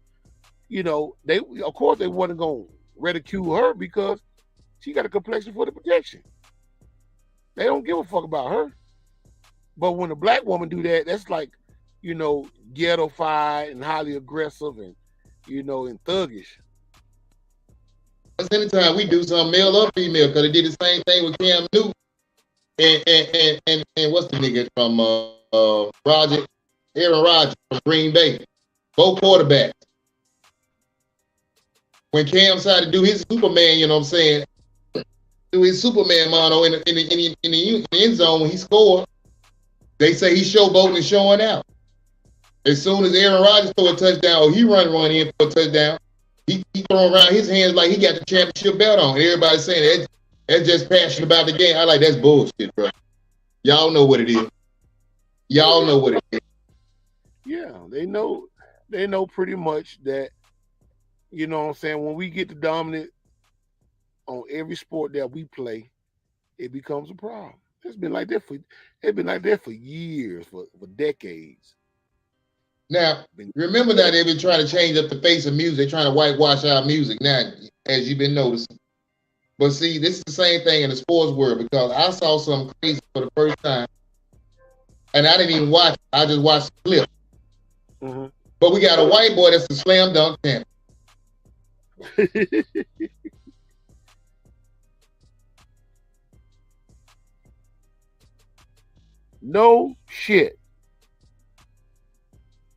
you know, of course they wasn't going to ridicule her because she got a complexion for the protection. They don't give a fuck about her. But when a black woman do that, that's like, you know, ghetto-fied and highly aggressive and, you know, and thuggish. That's anytime we do something, male or female, because they did the same thing with Cam Newton and what's the nigga from Aaron Rodgers from Green Bay, both quarterbacks. When Cam decided to do his Superman, you know what I'm saying, do his Superman mono in the end zone when he scored, they say he's showboating and showing out. As soon as Aaron Rodgers throw a touchdown or he run in for a touchdown, he throwing around his hands like he got the championship belt on. And everybody's saying that's just passionate about the game. I like, that's bullshit, bro. Y'all know what it is. Y'all know what it is. Yeah, they know pretty much that, you know what I'm saying, when we get the dominant on every sport that we play, it becomes a problem. It's been like that for years, for decades. Now, remember that they've been trying to change up the face of music. They're trying to whitewash our music now, as you've been noticing. But see, this is the same thing in the sports world, because I saw something crazy for the first time. And I didn't even watch it. I just watched the clip. Mm-hmm. But we got a white boy that's a slam dunk champion. No shit.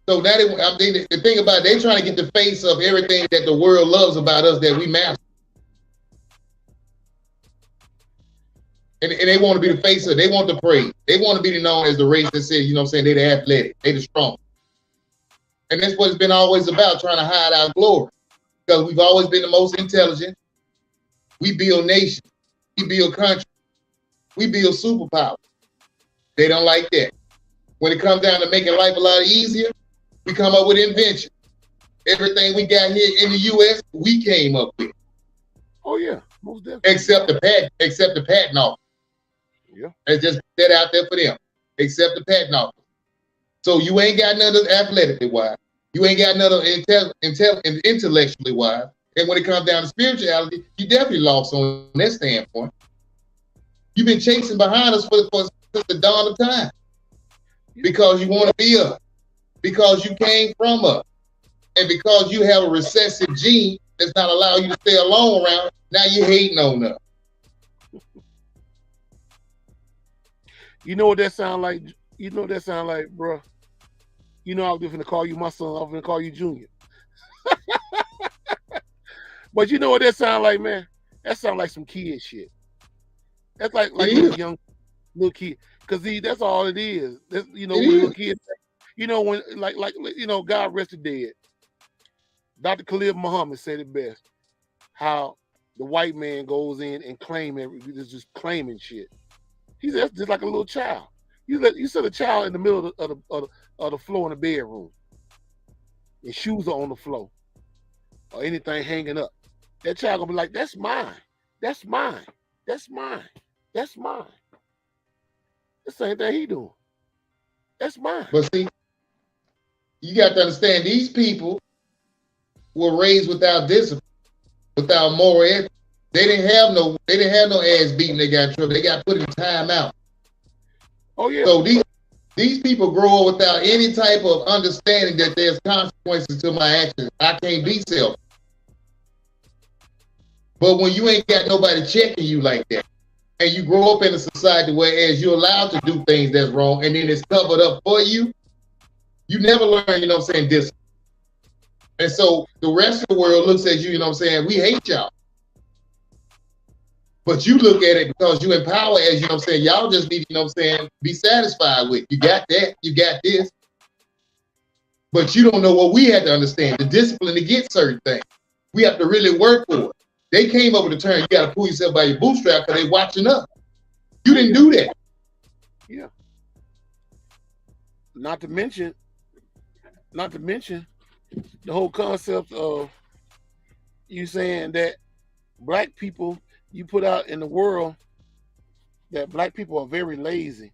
So now the thing about it, they trying to get the face of everything that the world loves about us that we master. And they want to be the face of it. They want the praise. They want to be known as the race that says, you know what I'm saying, they the athletic, they the strong. And that's what it's been always about, trying to hide our glory. Because we've always been the most intelligent. We build nations. We build countries. We build superpowers. They don't like that. When it comes down to making life a lot easier, we come up with invention. Everything we got here in the U.S., we came up with. Oh yeah, most definitely. Except the patent office. Yeah. Let's just put that out there for them. Except the patent office. So you ain't got nothing athletically wise. You ain't got nothing intellectually wise. And when it comes down to spirituality, you definitely lost on that standpoint. You've been chasing behind us since the dawn of time. Because you want to be us. Because you came from us. And because you have a recessive gene that's not allowing you to stay alone around, now you're hating on us. You know what that sound like? You know what that sound like, bro? You know I was going to call you my son. I was going to call you Junior. But you know what that sound like, man? That sound like some kid shit. That's like young little kid. Because that's all it is. That's, you know, when little kids, you know, when like you know, God rest the dead. Dr. Khalid Muhammad said it best. How the white man goes in and just claiming shit. He's just like a little child. You set a child in the middle of the floor in the bedroom, and shoes are on the floor, or anything hanging up. That child gonna be like, "That's mine. That's mine. That's mine. That's mine." The same thing he doing. That's mine. But see, you got to understand, these people were raised without discipline, without moral ethics. They didn't have no ass beating. They got in trouble. They got put in timeout. Oh yeah. So these people grow up without any type of understanding that there's consequences to my actions. I can't be selfish. But when you ain't got nobody checking you like that, and you grow up in a society where as you're allowed to do things that's wrong, and then it's covered up for you, you never learn, you know what I'm saying, discipline. And so the rest of the world looks at you, you know what I'm saying, we hate y'all. But you look at it because you empower as, you know what I'm saying, y'all just need, you know what I'm saying, be satisfied with. You got that, you got this. But you don't know what we had to understand, the discipline to get certain things. We have to really work for it. They came up with the term, you got to pull yourself by your bootstrap because they watching up. You didn't do that. Yeah. Not to mention the whole concept of you saying that black people, you put out in the world that black people are very lazy.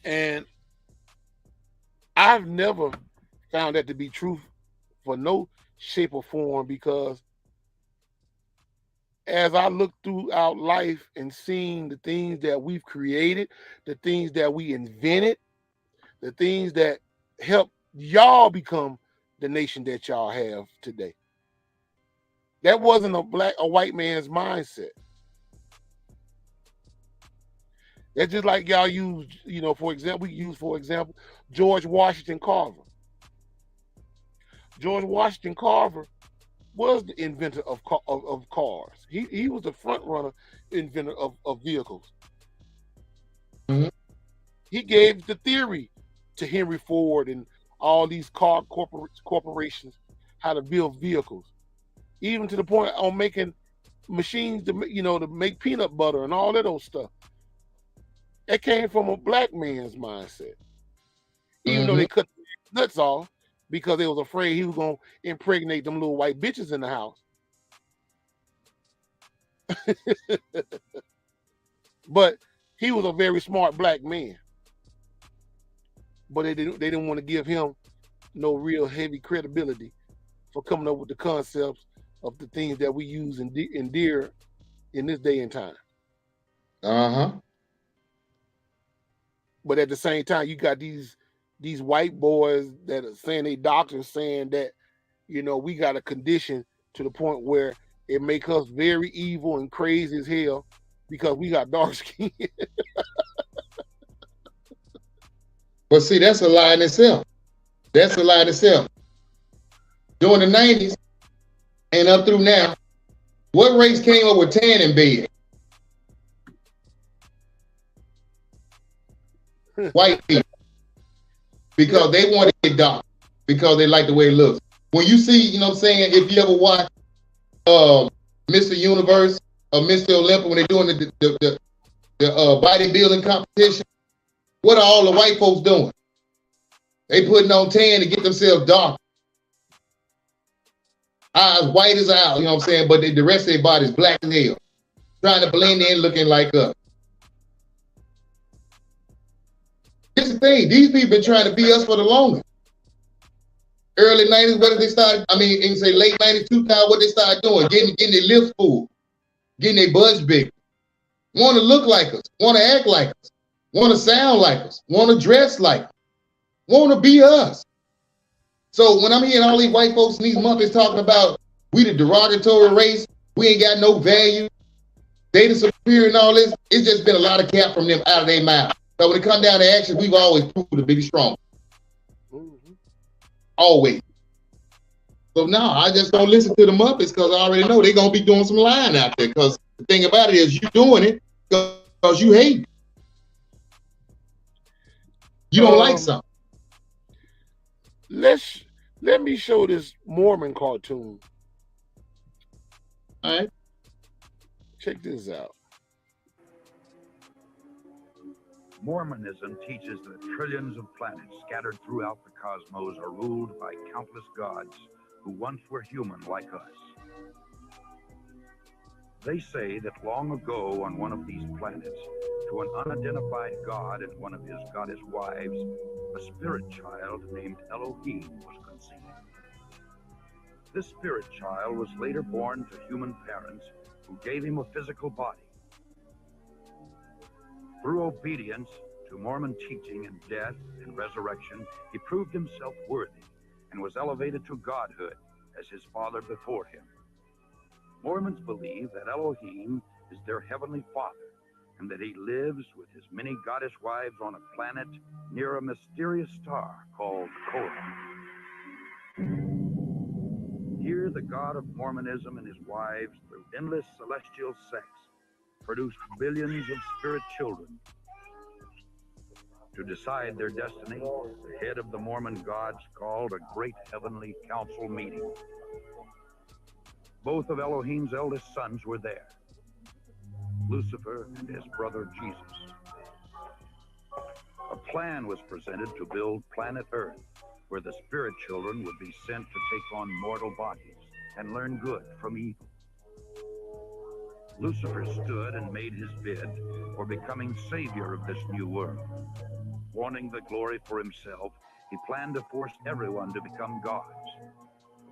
And I've never found that to be true for no shape or form, because as I look throughout life and seeing the things that we've created, the things that we invented, the things that help y'all become the nation that y'all have today. That wasn't a white man's mindset. That's just like y'all use, you know, for example, George Washington Carver. George Washington Carver was the inventor of cars. He was the front runner inventor of vehicles. Mm-hmm. He gave the theory to Henry Ford and all these car corporations how to build vehicles, even to the point on making machines to make peanut butter and all that old stuff. That came from a black man's mindset. Even though they cut the nuts off because they was afraid he was gonna impregnate them little white bitches in the house. But he was a very smart black man. But they didn't want to give him no real heavy credibility for coming up with the concepts of the things that we use and endear in this day and time. Uh-huh. But at the same time, you got these white boys that are saying they doctors saying that, you know, we got a condition to the point where it make us very evil and crazy as hell because we got dark skin. But see, that's a lie in itself. That's a lie in itself. During the 90s and up through now, what race came up with tan in bed? White people. Because they want to get dark. Because they like the way it looks. When you see, you know what I'm saying, if you ever watch Mr. Universe or Mr. Olympia when they're doing the bodybuilding competition, what are all the white folks doing? They putting on tan to get themselves dark. Eyes white as owl, you know what I'm saying? But the rest of their body's black as hell. Trying to blend in looking like us. Here's the thing, these people been trying to be us for the longest. Early 90s, what did they start? I mean, you can say late 90s, 2000, what they started doing? Getting their lips full, getting their butts big. Want to look like us, want to act like us, want to sound like us, want to dress like us, want to be us. So when I'm hearing all these white folks and these Muppets talking about we the derogatory race, we ain't got no value, they the superior and all this, it's just been a lot of cap from them out of their mouth. So when it comes down to action, we've always proved to be strong. Mm-hmm. Always. So now I just don't listen to the Muppets because I already know they're going to be doing some lying out there. Because the thing about it is you doing it because you hate. You don't like something. Let me show this Mormon cartoon All right. Check this out. Mormonism teaches that trillions of planets scattered throughout the cosmos are ruled by countless gods who once were human like us. They say that long ago on one of these planets, to an unidentified god and one of his goddess wives, a spirit child named Elohim was conceived. This spirit child was later born to human parents who gave him a physical body. Through obedience to Mormon teaching and death and resurrection, he proved himself worthy and was elevated to godhood as his father before him. Mormons believe that Elohim is their heavenly father and that he lives with his many goddess wives on a planet near a mysterious star called Korah. Here, the God of Mormonism and his wives, through endless celestial sex, produced billions of spirit children. To decide their destiny, the head of the Mormon gods called a great heavenly council meeting. Both of Elohim's eldest sons were there, Lucifer and his brother Jesus. A plan was presented to build planet Earth, where the spirit children would be sent to take on mortal bodies and learn good from evil. Lucifer stood and made his bid for becoming savior of this new world. Wanting the glory for himself, he planned to force everyone to become gods.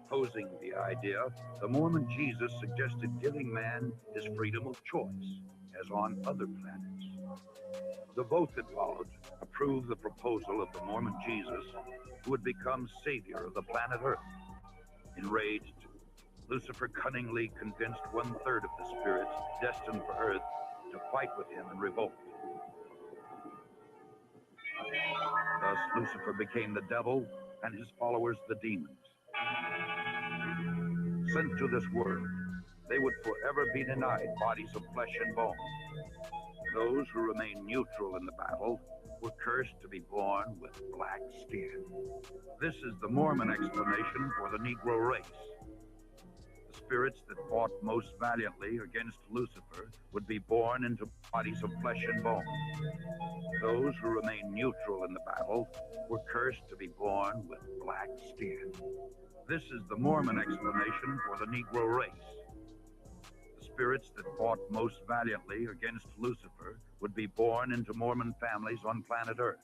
Opposing the idea, the Mormon Jesus suggested giving man his freedom of choice, as on other planets. The vote that followed approved the proposal of the Mormon Jesus, who would become savior of the planet Earth. Enraged, Lucifer cunningly convinced 1/3 of the spirits destined for Earth to fight with him in revolt. Thus, Lucifer became the devil and his followers the demons. Sent to this world, they would forever be denied bodies of flesh and bone. Those who remained neutral in the battle were cursed to be born with black skin. This is the Mormon explanation for the Negro race. The spirits that fought most valiantly against Lucifer would be born into bodies of flesh and bone. Those who remained neutral in the battle were cursed to be born with black skin. This is the Mormon explanation for the Negro race. The spirits that fought most valiantly against Lucifer would be born into Mormon families on planet Earth.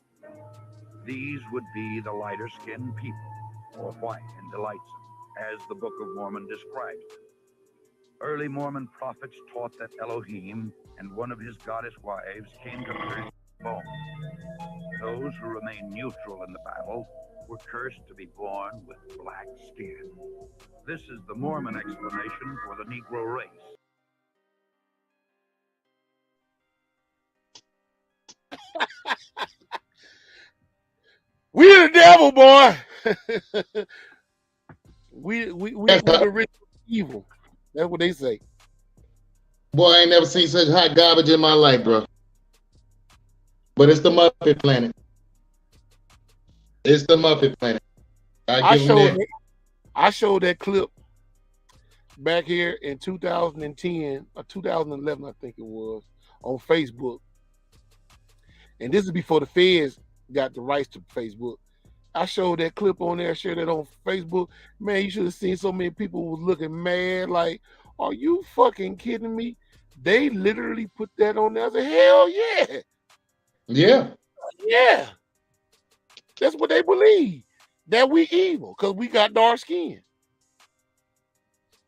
These would be the lighter-skinned people, or white and delightsome, as the Book of Mormon describes them. Early Mormon prophets taught that Elohim and one of his goddess wives came to flesh and bone. Those who remained neutral in the battle were cursed to be born with black skin. This is the Mormon explanation for the Negro race. We the devil, boy. we the rich evil. That's what they say. Boy, I ain't never seen such hot garbage in my life, bro. But it's the Muppet Planet. It's the Muppet Planet. I showed that clip back here in 2010 or 2011, I think it was, on Facebook. And this is before the feds got the rights to Facebook. I showed that clip on there, shared it on Facebook. Man, you should have seen so many people was looking mad like, are you fucking kidding me? They literally put that on there. I said, hell yeah. Yeah. Yeah. That's what they believe. That we evil because we got dark skin.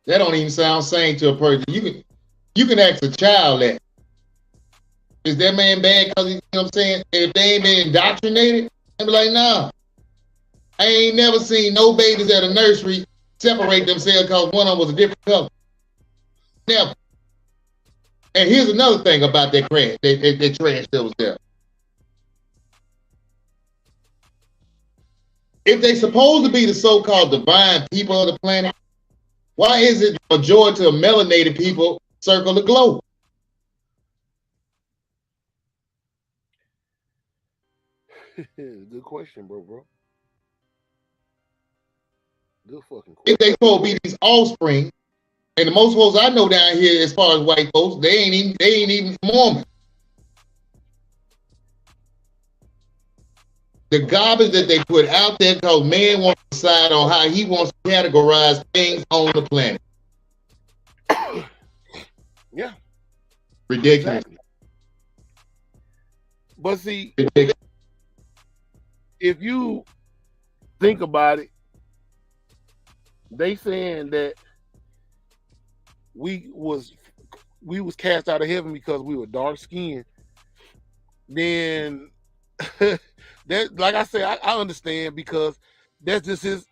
That don't even sound sane to a person. You can ask a child that. Is that man bad because you know what I'm saying? If they ain't been indoctrinated, they'll be like, nah. I ain't never seen no babies at a nursery separate themselves because one of them was a different color. Never. And here's another thing about that crash, that trash that was there. If they supposed to be the so-called divine people of the planet, why is it the majority of melanated people circle the globe? Good question, bro. Good fucking question. If they supposed to be these offspring And the most folks I know down here, as far as white folks, they ain't even Mormon. The garbage that they put out there because man wants to decide on how he wants to categorize things on the planet. Yeah. Ridiculous. Exactly. But see, Ridiculous. if you think about it, they saying that we was cast out of heaven because we were dark skinned. Then that, like I said, I understand, because that's just his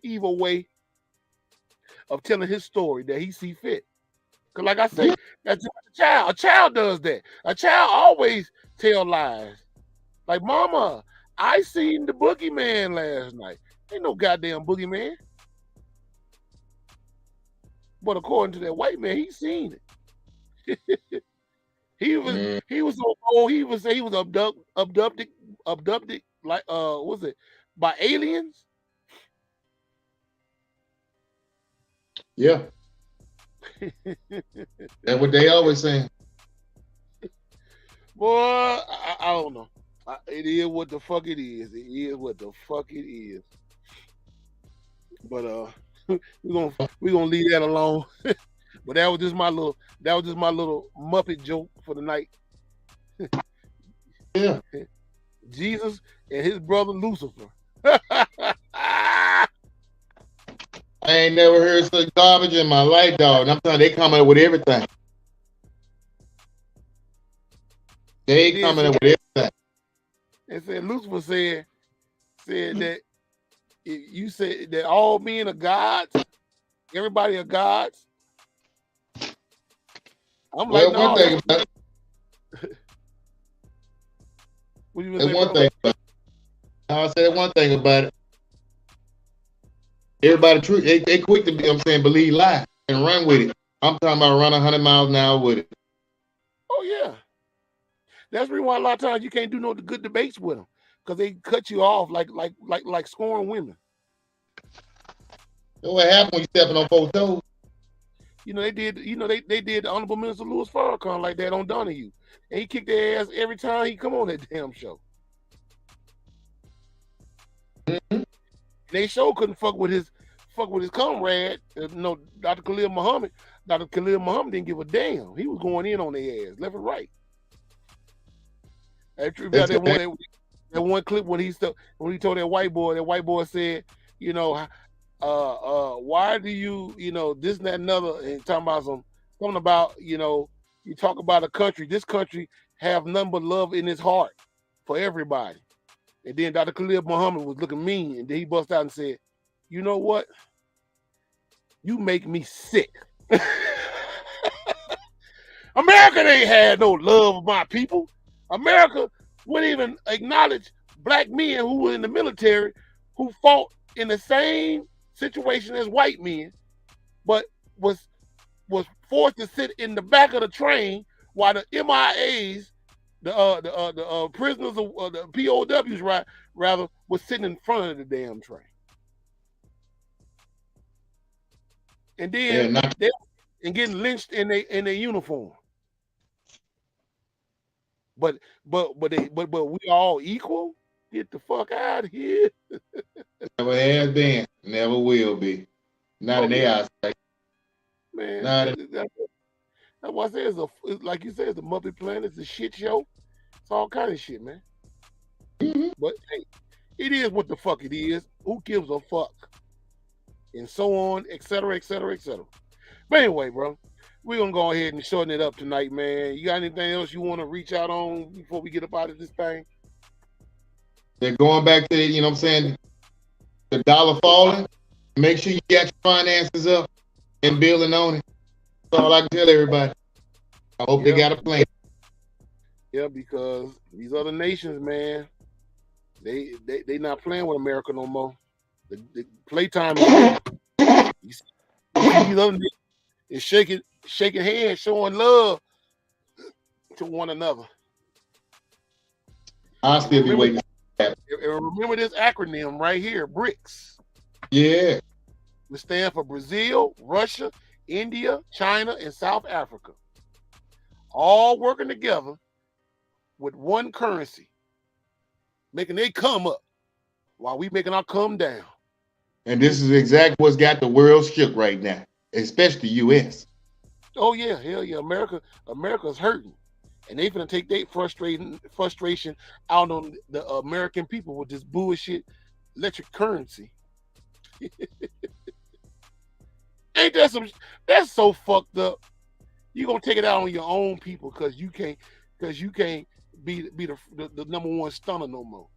evil way of telling his story that he see fit. Cause like I say, that's just a child. A child does that. A child always tell lies. Like, mama, I seen the boogeyman last night. Ain't no goddamn boogeyman. But according to that white man, he seen it. he was so old. He was abducted like was it by aliens? Yeah. That's what they always saying. Boy, I don't know. It is what the fuck it is. It is what the fuck it is. But we're gonna leave that alone. But that was just my little Muppet joke for the night. Yeah. Jesus and his brother Lucifer. I ain't never heard such garbage in my life, dog. And I'm telling you, they coming up with everything. They coming up with everything. And said Lucifer said that you said that all men are gods, everybody are gods. I'm like, well, one thing about it. What you There's one thing about it. I'll say one thing about it. Everybody, they quick to be, believe lie and run with it. I'm talking about run 100 miles an hour with it. Oh yeah, that's the reason why a lot of times you can't do no good debates with them, because they cut you off like scoring women. You know what happened when you stepping on folks' toes? You know they did the Honorable Minister Louis Farrakhan like that on Donahue, and he kicked their ass every time he come on that damn show. Mm-hmm. They sure couldn't fuck with his comrade, Dr. Khalil Muhammad. Dr. Khalil Muhammad didn't give a damn. He was going in on their ass, left and right. That one clip when he told that white boy said, why do you, this and that and another, and talking about something about, you talk about a country, this country have none but love in its heart for everybody. And then Dr. Khalil Muhammad was looking mean, and then he bust out and said, you know what? You make me sick. America ain't had no love of my people. America wouldn't even acknowledge black men who were in the military, who fought in the same situation as white men, but was forced to sit in the back of the train while the MIAs, the prisoners of the POWs, rather, was sitting in front of the damn train. And then and getting lynched in their uniform. But we all equal? Get the fuck out of here. Never has been, never will be. Not in their eyes. Man, that's why I say it's like you said, it's a Muppet Planet, it's a shit show. It's all kind of shit, man. Mm-hmm. But hey, it is what the fuck it is. Who gives a fuck? And so on, et cetera, et cetera, et cetera. But anyway, bro, we're gonna go ahead and shorten it up tonight, man. You got anything else you want to reach out on before we get up out of this thing? They're going back to the dollar falling. Make sure you got your finances up and building on it. That's all I can tell everybody. I hope they got a plan. Yeah, because these other nations, man, they not playing with America no more. The playtime is you see these other nations is shaking hands, showing love to one another. I'll still be waiting. Remember this acronym right here, BRICS. Yeah. We stand for Brazil, Russia, India, China, and South Africa. All working together with one currency, making they come up while we making our come down. And this is exactly what's got the world shook right now, especially U.S. Oh yeah, hell yeah. America's hurting. And they finna take their frustration out on the American people with this bullshit electric currency. Ain't that some? That's so fucked up. You gonna take it out on your own people because you can't be the number one stunner no more.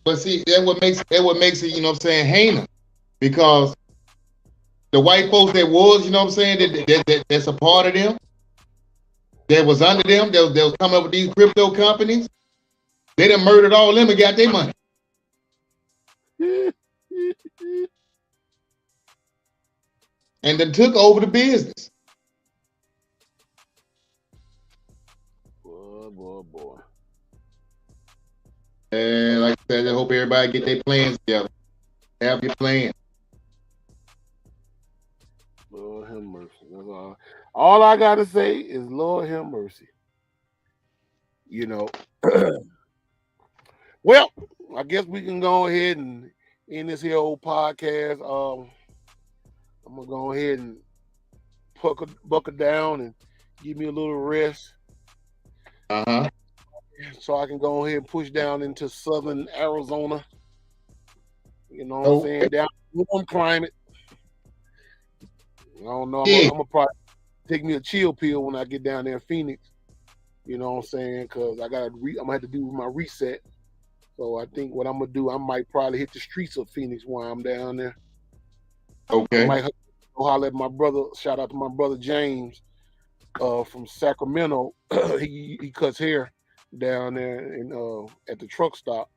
But see, that what makes it, you know what I'm saying, heinous. Because the white folks that was, you know what I'm saying, that's a part of them, that was under them, that was coming up with these crypto companies, they done murdered all them and got their money. And then took over the business. Boy. And like I said, I hope everybody get their plans together. Have your plan. Lord have mercy. That's all I gotta say is Lord have mercy. You know. Well, I guess we can go ahead and end this here old podcast. I'm gonna go ahead and buckle down and give me a little rest. So I can go ahead and push down into southern Arizona. You know what I'm saying? Down warm climate. I don't know. I'm gonna probably take me a chill pill when I get down there in Phoenix. You know what I'm saying? Because I'm gonna have to do my reset. So I think what I'm gonna do, I might probably hit the streets of Phoenix while I'm down there. Okay. I might go holler at my brother. Shout out to my brother James from Sacramento. he cuts hair down there in at the truck stop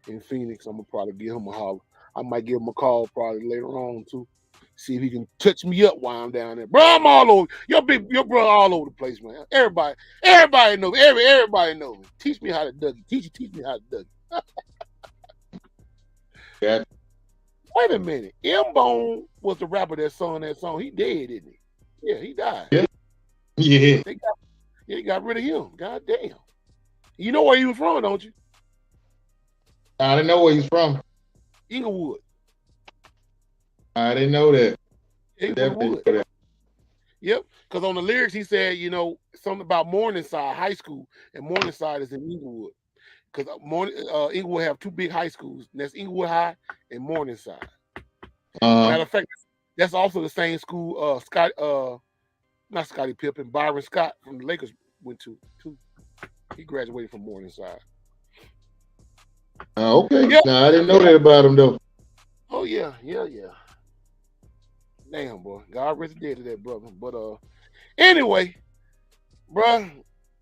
in Phoenix. I'm gonna probably give him a holler. I might give him a call probably later on too. See if he can touch me up while I'm down there. Bro, I'm all over. Your brother all over the place, man. Everybody knows me. Everybody knows me. Teach me how to Dougie. Teach me how to Dougie. Yeah. Wait a minute. M-Bone was the rapper that sung that song. He dead, isn't he? Yeah, he died. Yeah. They got rid of him. God damn. You know where he was from, don't you? I didn't know where he's from. Inglewood. I didn't know that. Inglewood. Yep. Because on the lyrics he said, you know, something about Morningside High School, and Morningside is in Inglewood. Because Inglewood have two big high schools, and that's Inglewood High and Morningside. Matter of fact, that's also the same school not Scottie Pippen, Byron Scott from the Lakers went to too. He graduated from Morningside. Okay. Yep. No, I didn't know that about him though. Oh yeah. Damn, boy. God rest dead to that brother. But anyway, bruh,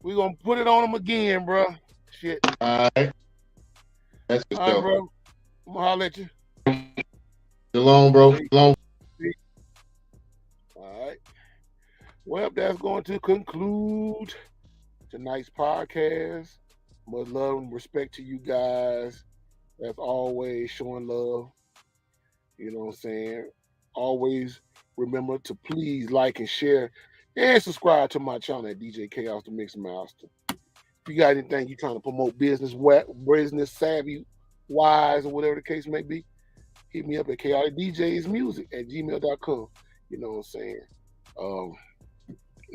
we gonna put it on him again, bruh. Shit. All right. That's what's all right, up, bro. I'm gonna holler at you. Shalom, bro. Shalom. All right. Well, that's going to conclude tonight's podcast. Much love and respect to you guys. As always, showing love. You know what I'm saying? Always remember to please like and share and subscribe to my channel at DJ Chaos the Mix Master. If you got anything you're trying to promote business savvy wise or whatever the case may be, hit me up at chaoticdjsmusic@gmail.com. You know what I'm saying? And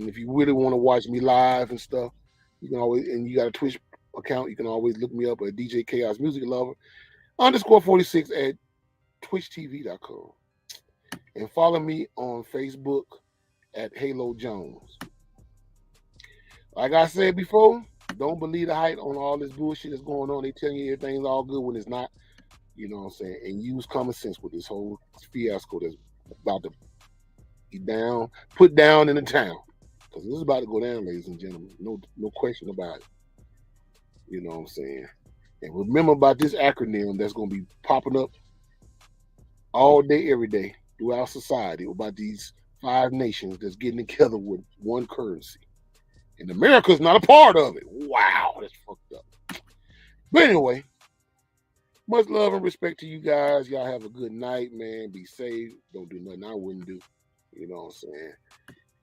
if you really want to watch me live and stuff, you can always, and you got a Twitch account, you can always look me up at DJ Chaos Music Lover _46 at twitchtv.com. And follow me on Facebook at Halo Jones. Like I said before, don't believe the hype on all this bullshit that's going on. They telling you everything's all good when it's not. You know what I'm saying? And use common sense with this whole fiasco that's about to be put down in the town. Because this is about to go down, ladies and gentlemen. No question about it. You know what I'm saying? And remember about this acronym that's going to be popping up all day, every day throughout society about these 5 nations that's getting together with one currency. And America's not a part of it. Wow, that's fucked up. But anyway, much love and respect to you guys. Y'all have a good night, man. Be safe. Don't do nothing I wouldn't do. You know what I'm saying?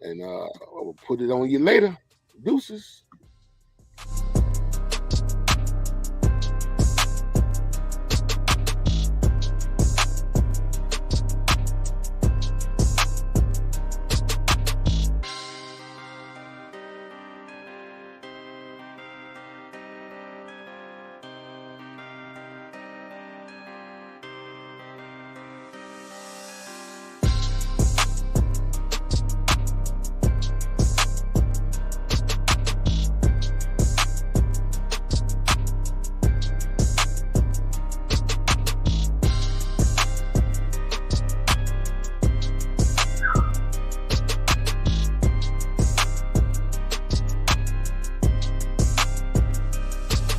And I will put it on you later. Deuces.